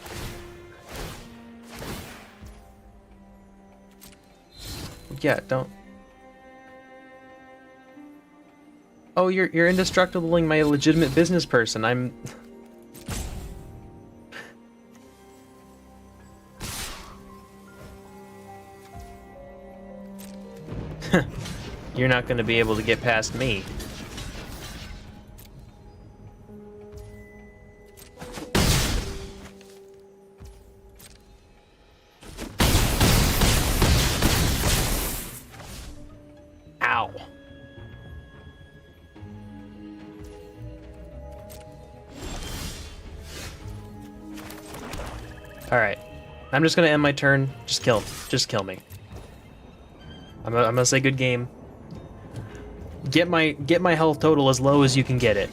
Yeah, don't... Oh, you're indestructibling my legitimate business person. I'm... You're not going to be able to get past me. Alright. I'm just gonna end my turn. Just kill me. I'm gonna say good game. Get my health total as low as you can get it.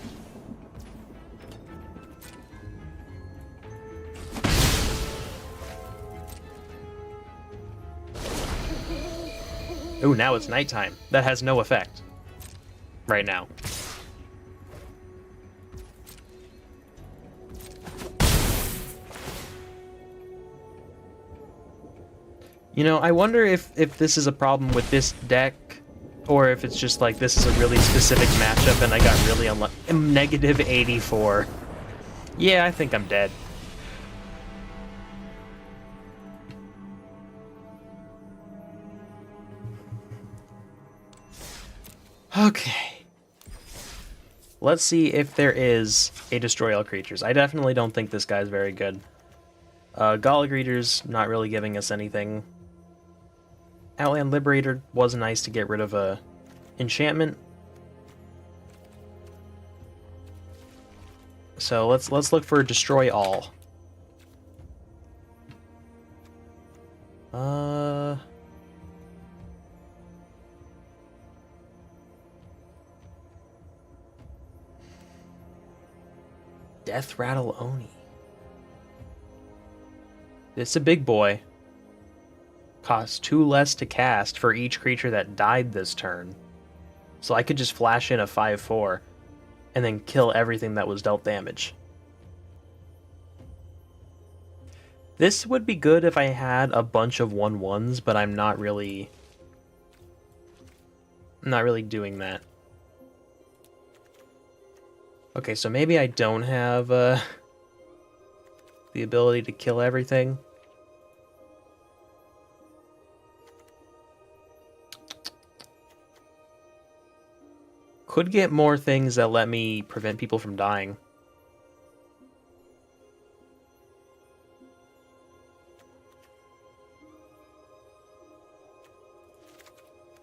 Ooh, now it's nighttime. That has no effect right now. You know, I wonder if this is a problem with this deck, or if it's just like this is a really specific matchup and I got really unlucky. Negative 84. Yeah, I think I'm dead. Okay. Let's see if there is a destroy all creatures. I definitely don't think this guy's very good. Gala Greeter's not really giving us anything. Outland Liberator was nice to get rid of a enchantment. So let's look for destroy all. Death Rattle Oni. It's a big boy. Costs 2 less to cast for each creature that died this turn. So I could just flash in a 5/4 and then kill everything that was dealt damage. This would be good if I had a bunch of 1/1s, but I'm not really doing that. Okay, so maybe I don't have the ability to kill everything. Could get more things that let me prevent people from dying.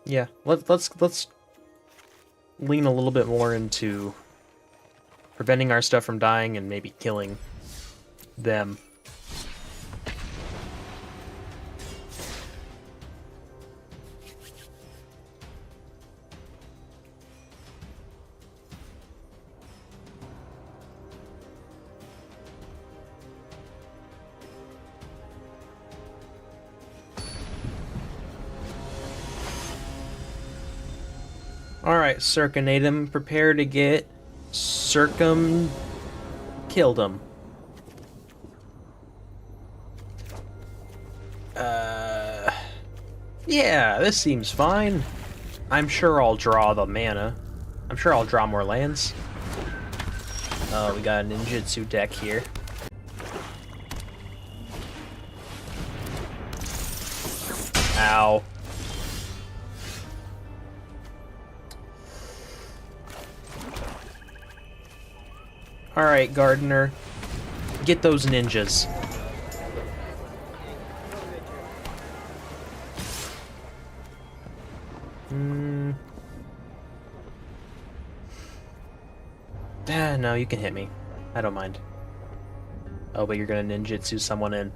Yeah, let's lean a little bit more into preventing our stuff from dying and maybe killing them. Alright, Circinatum, prepare to get killed him. Yeah, this seems fine. I'm sure I'll draw the mana. I'm sure I'll draw more lands. Oh, we got a ninjutsu deck here. Ow. Alright, Gardener. Get those ninjas. No, you can hit me. I don't mind. Oh, but you're gonna ninjutsu someone in.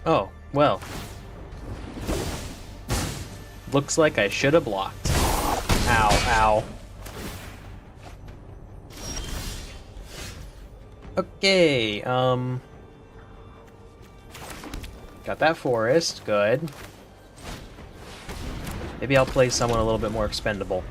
Oh, well. Looks like I should have blocked. Ow, ow. Okay, got that forest, good. Maybe I'll play someone a little bit more expendable.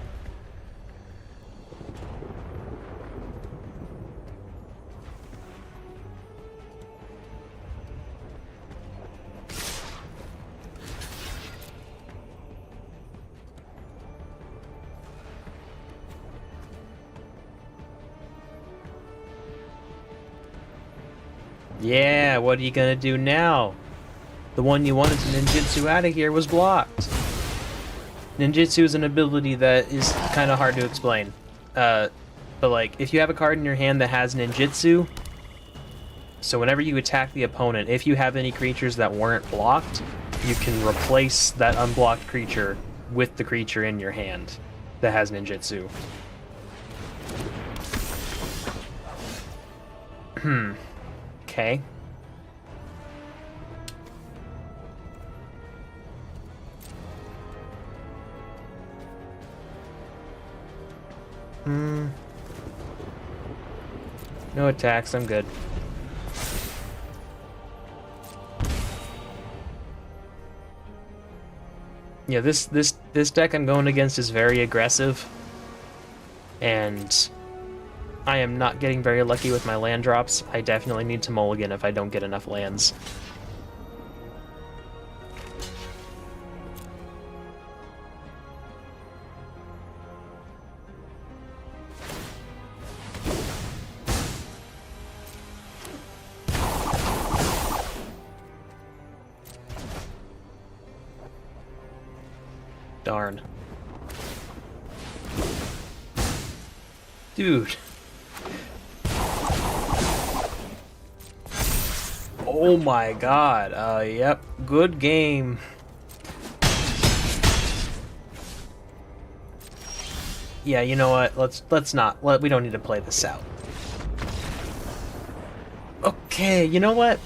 Yeah, what are you gonna do now? The one you wanted to ninjutsu out of here was blocked. Ninjutsu is an ability that is kind of hard to explain. But like, if you have a card in your hand that has ninjutsu, so whenever you attack the opponent, if you have any creatures that weren't blocked, you can replace that unblocked creature with the creature in your hand that has ninjutsu. Okay. No attacks, I'm good. Yeah, this deck I'm going against is very aggressive. And I am not getting very lucky with my land drops. I definitely need to mulligan if I don't get enough lands. Darn. Dude. Oh my god. Yep. Good game. Yeah, you know what? Let's not. We don't need to play this out. Okay, you know what?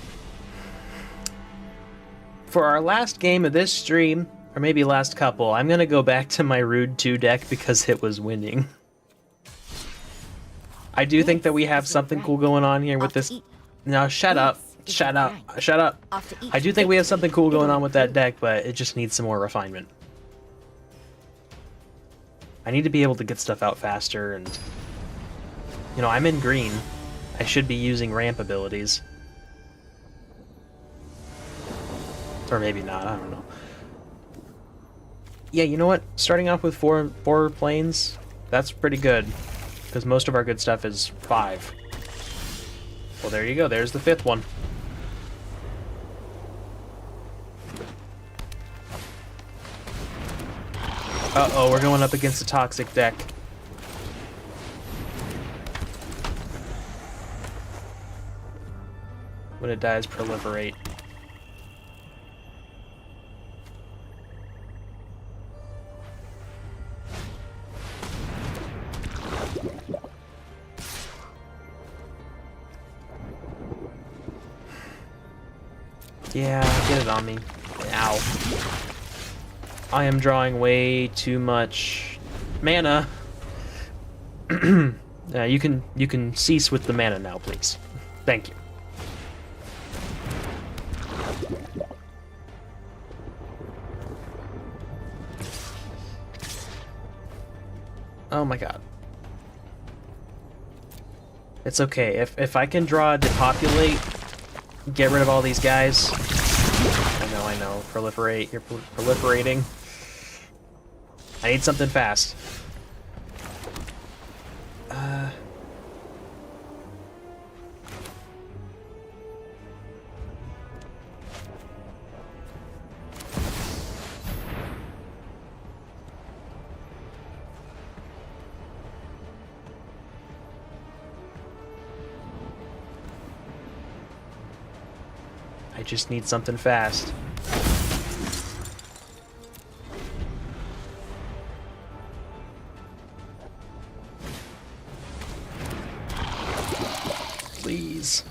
For our last game of this stream, or maybe last couple, I'm gonna go back to my Rude 2 deck because it was winning. I do think that we have something cool going on here with this. No, shut up. Shut up. Shut up. I do think we have something cool going on with that deck, but it just needs some more refinement. I need to be able to get stuff out faster, and... You know, I'm in green. I should be using ramp abilities. Or maybe not, I don't know. Yeah, you know what? Starting off with four planes, that's pretty good. Because most of our good stuff is 5. Well, there you go. There's the 5th one. Uh-oh, we're going up against a toxic deck. When it dies, proliferate. Yeah, get it on me. Ow. I am drawing way too much mana. You can cease with the mana now, please. Thank you. Oh my god. It's okay. If I can draw a depopulate, get rid of all these guys. I know. Proliferate. You're proliferating. I need something fast. I just need something fast. Please.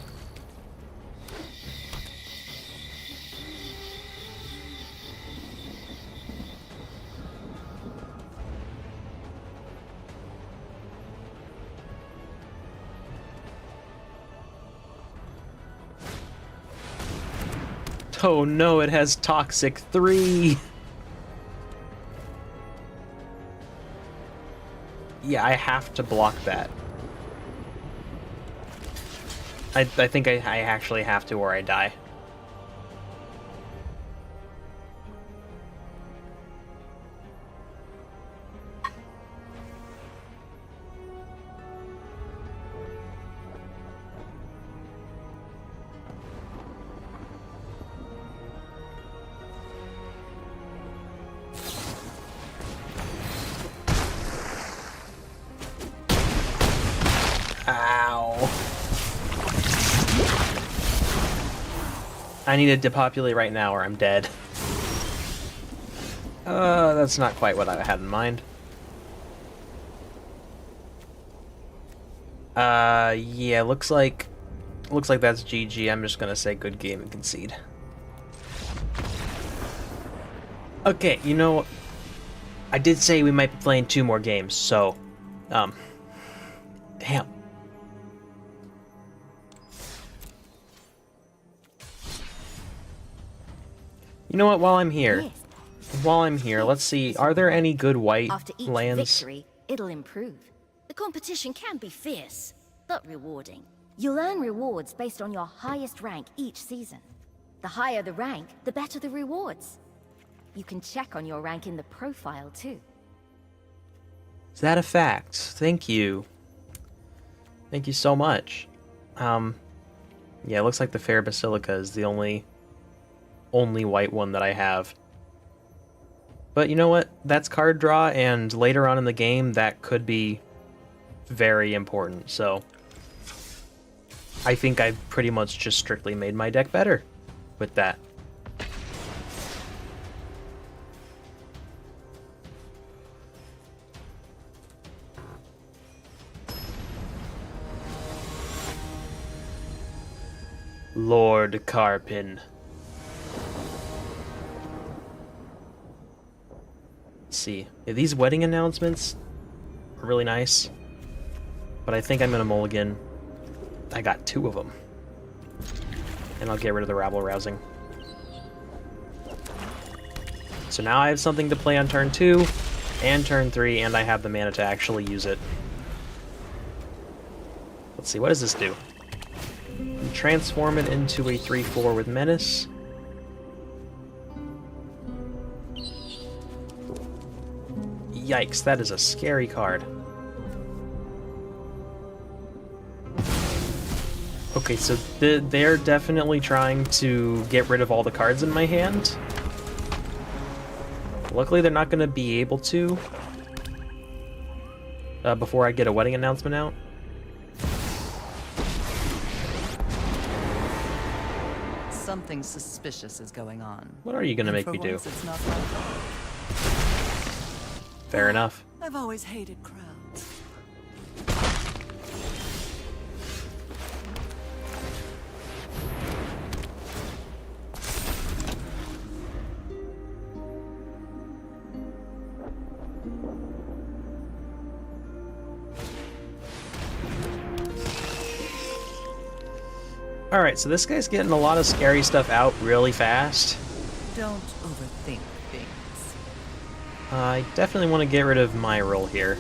Oh no, it has Toxic 3! Yeah, I have to block that. I think I actually have to or I die. Ow. I need to depopulate right now or I'm dead. That's not quite what I had in mind. Yeah, looks like Looks like that's GG. I'm just gonna say good game and concede. Okay, you know, I did say we might be playing 2 more games, so, damn. You know what, while I'm here, let's see, are there any good white After each lands? victory, it'll improve. The competition can be fierce, but rewarding. You'll earn rewards based on your highest rank each season. The higher the rank, the better the rewards. You can check on your rank in the profile, too. Is that a fact? Thank you. Thank you so much. Yeah, it looks like the Fair Basilica is the only white one that I have. But you know what? That's card draw, and later on in the game, that could be very important. So I think I've pretty much just strictly made my deck better with that. Lord Carpin. Let's see. Yeah, these wedding announcements are really nice, but I think I'm gonna mulligan. I got 2 of them. And I'll get rid of the rabble rousing. So now I have something to play on turn 2 and turn 3, and I have the mana to actually use it. Let's see, what does this do? Transform it into a 3/4 with Menace. Yikes, that is a scary card. Okay, so they're definitely trying to get rid of all the cards in my hand. Luckily, they're not going to be able to before I get a wedding announcement out. Something suspicious is going on. What are you going to make me do? It's not my fault. Fair enough. I've always hated crowds. Alright, so this guy's getting a lot of scary stuff out really fast. Don't overthink things. I definitely want to get rid of my role here.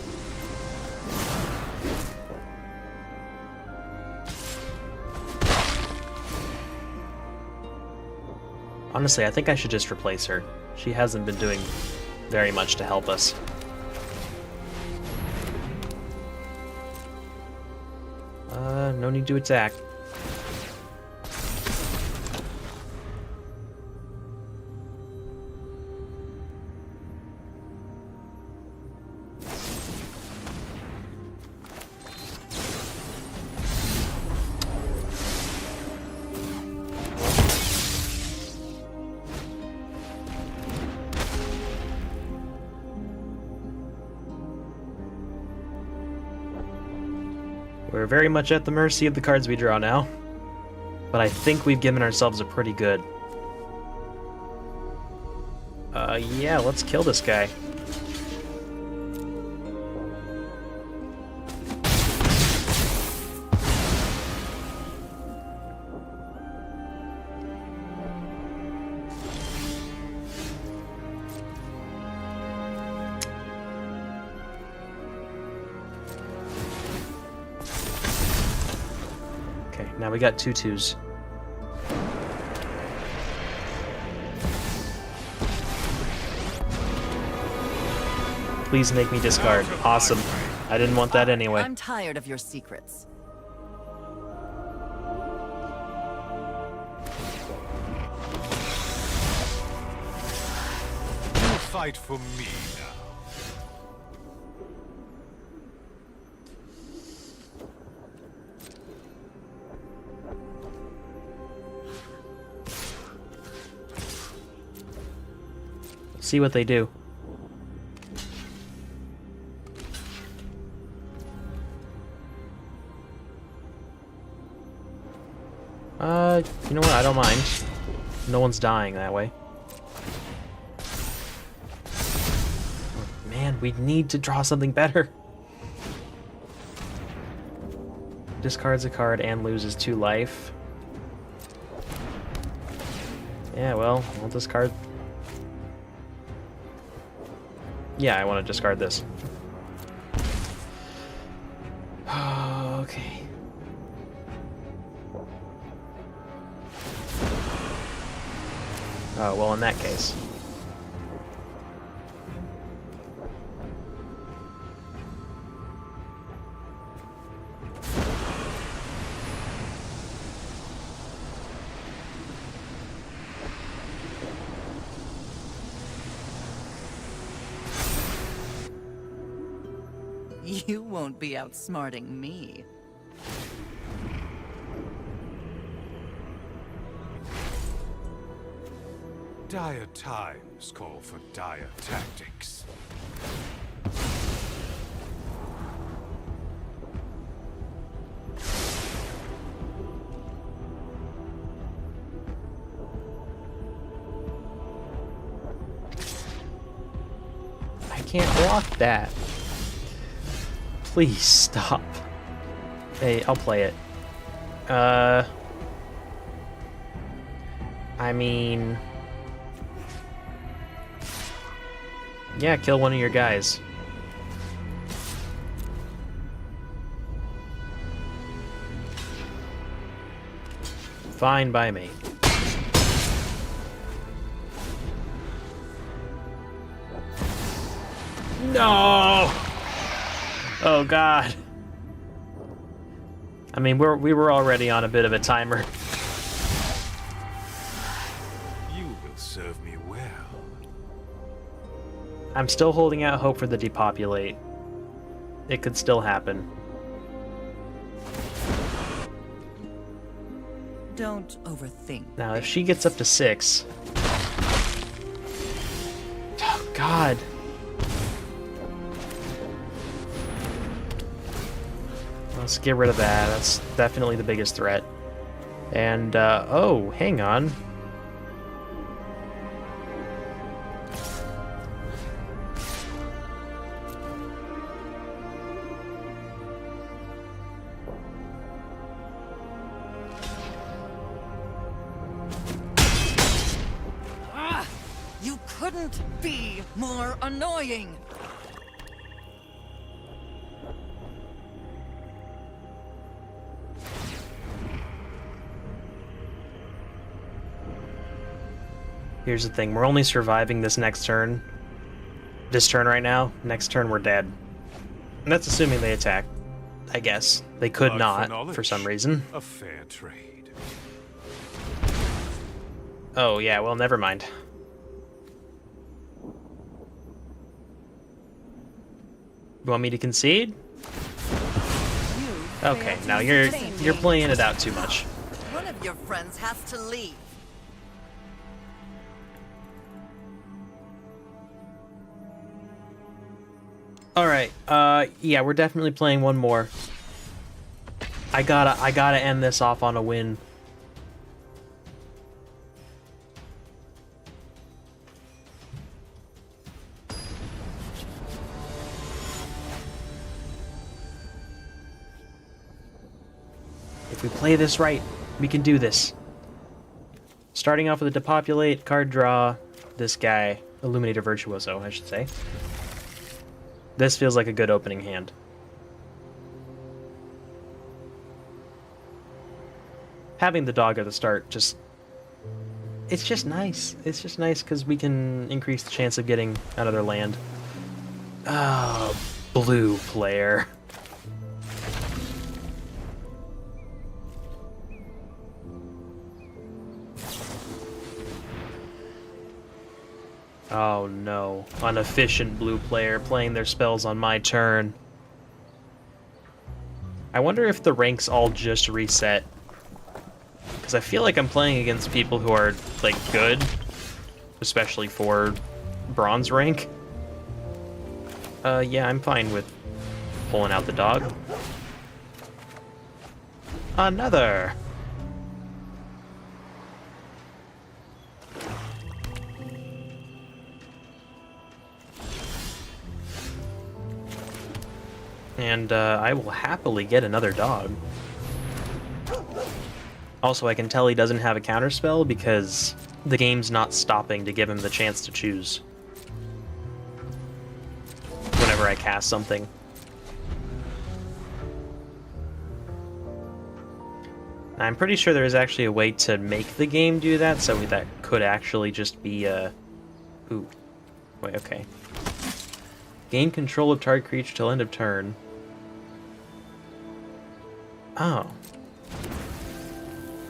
Honestly, I think I should just replace her. She hasn't been doing very much to help us. No need to attack. We're very much at the mercy of the cards we draw now. But I think we've given ourselves a pretty good... yeah, let's kill this guy. Okay, now we got 2/2s. Please make me discard. Awesome. I didn't want that anyway. I'm tired of your secrets. You fight for me now. Let's see what they do. know what? I don't mind. No one's dying that way. Man, we need to draw something better. Discards a card and loses 2 life. Yeah, well, I'll discard... Yeah, I want to discard this. Okay. Oh, well, in that case. You won't be outsmarting me. Dire times call for dire tactics. I can't block that. Please stop. Hey, I'll play it. I mean... Yeah, kill one of your guys. Fine by me. No! Oh god. I mean, we were already on a bit of a timer. You will serve me well. I'm still holding out hope for the depopulate. It could still happen. Don't overthink. Now, if she gets up to 6... Oh, God. Let's get rid of that. That's definitely the biggest threat. And, oh, hang on. You couldn't be more annoying! Here's the thing, we're only surviving this next turn. This turn right now. Next turn we're dead. And that's assuming they attack, I guess. They could Blood not, knowledge. for some reason. A fair trade. Oh yeah, well, never mind. You want me to concede? Okay, now you're playing it out too much. One of your friends has to leave. Alright, yeah, we're definitely playing one more. I gotta end this off on a win. If we play this right, we can do this. Starting off with a depopulate, card draw, this guy, Illuminator Virtuoso, I should say. This feels like a good opening hand. Having the dog at the start it's just nice. It's just nice because we can increase the chance of getting another land. Oh, blue player. Oh no, inefficient blue player playing their spells on my turn. I wonder if the ranks all just reset. Because I feel like I'm playing against people who are, like, good. Especially for bronze rank. Yeah, I'm fine with pulling out the dog. And I will happily get another dog. Also, I can tell he doesn't have a counterspell because the game's not stopping to give him the chance to choose whenever I cast something. I'm pretty sure there is actually a way to make the game do that, so that could actually just be a... Ooh. Wait, okay. Gain control of target creature till end of turn. Oh.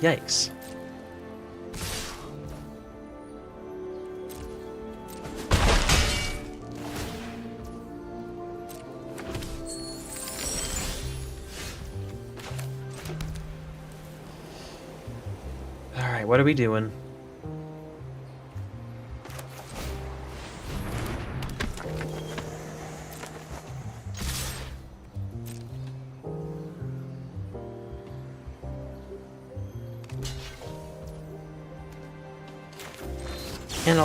Yikes. Alright, what are we doing? And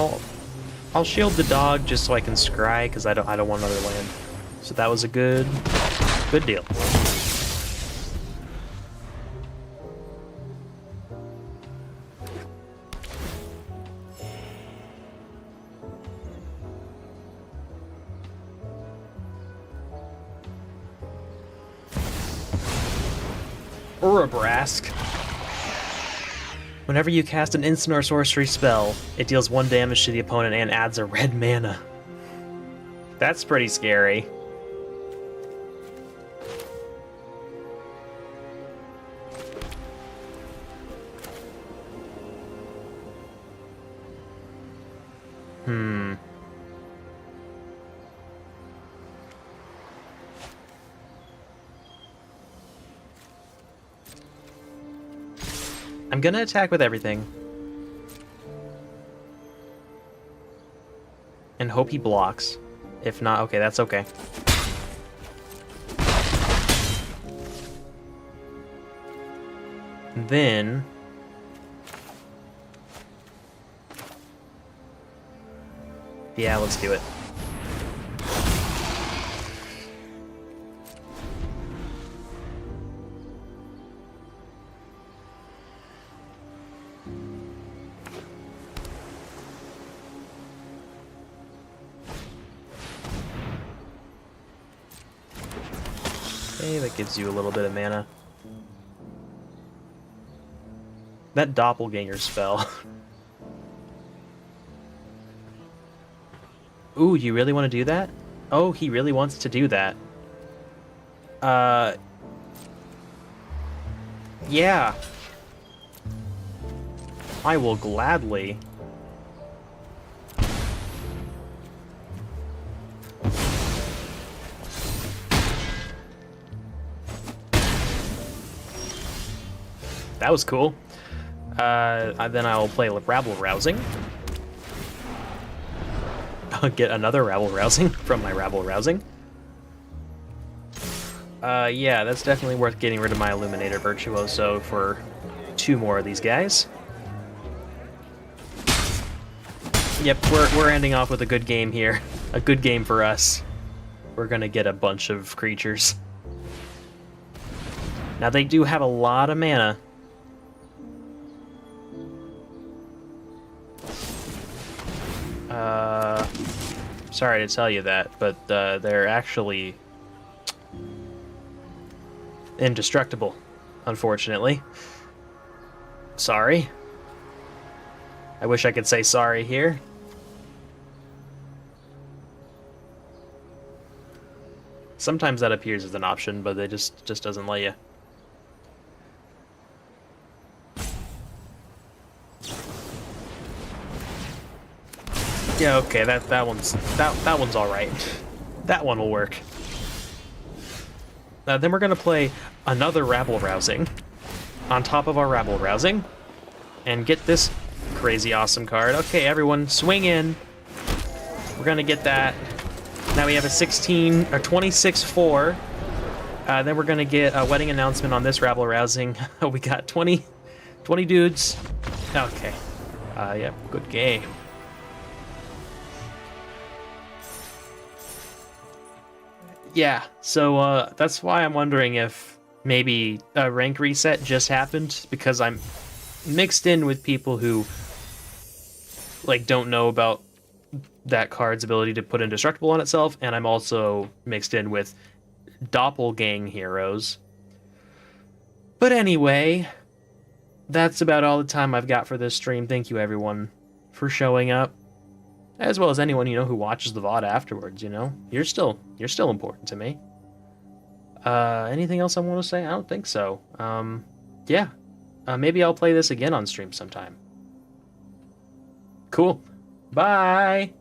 I'll shield the dog just so I can scry, because I don't want another land. So that was a good deal. Urabrask. Whenever you cast an instant or sorcery spell, it deals 1 damage to the opponent and adds a red mana. That's pretty scary. I'm gonna attack with everything. And hope he blocks. If not, okay, that's okay. And then... yeah, let's do it. Okay, that gives you a little bit of mana. That doppelganger spell. Ooh, you really want to do that? Oh, he really wants to do that. Yeah. I will gladly. That was cool. Then I'll play Rabble Rousing. I'll get another Rabble Rousing from my Rabble Rousing. Yeah, that's definitely worth getting rid of my Illuminator Virtuoso for 2 more of these guys. Yep, we're ending off with a good game here. A good game for us. We're gonna get a bunch of creatures. Now they do have a lot of mana. Sorry to tell you that, but they're actually indestructible, unfortunately. Sorry. I wish I could say sorry here. Sometimes that appears as an option, but it just doesn't let you. Yeah, okay, that one's all right. That one will work. Then we're gonna play another Rabble Rousing on top of our Rabble Rousing, and get this crazy awesome card. Okay, everyone, swing in. We're gonna get that. Now we have a 26-4. Then we're gonna get a wedding announcement on this Rabble Rousing. We got 20 dudes. Okay. Yep, good game. yeah, so that's why I'm wondering if maybe a rank reset just happened, because I'm mixed in with people who like don't know about that card's ability to put indestructible on itself, and I'm also mixed in with doppelgang heroes. But anyway, that's about all the time I've got for this stream. Thank you everyone for showing up, as well as anyone who watches the VOD afterwards. You're still important to me. Anything else I want to say? I don't think so. Yeah, maybe I'll play this again on stream sometime. Cool. Bye.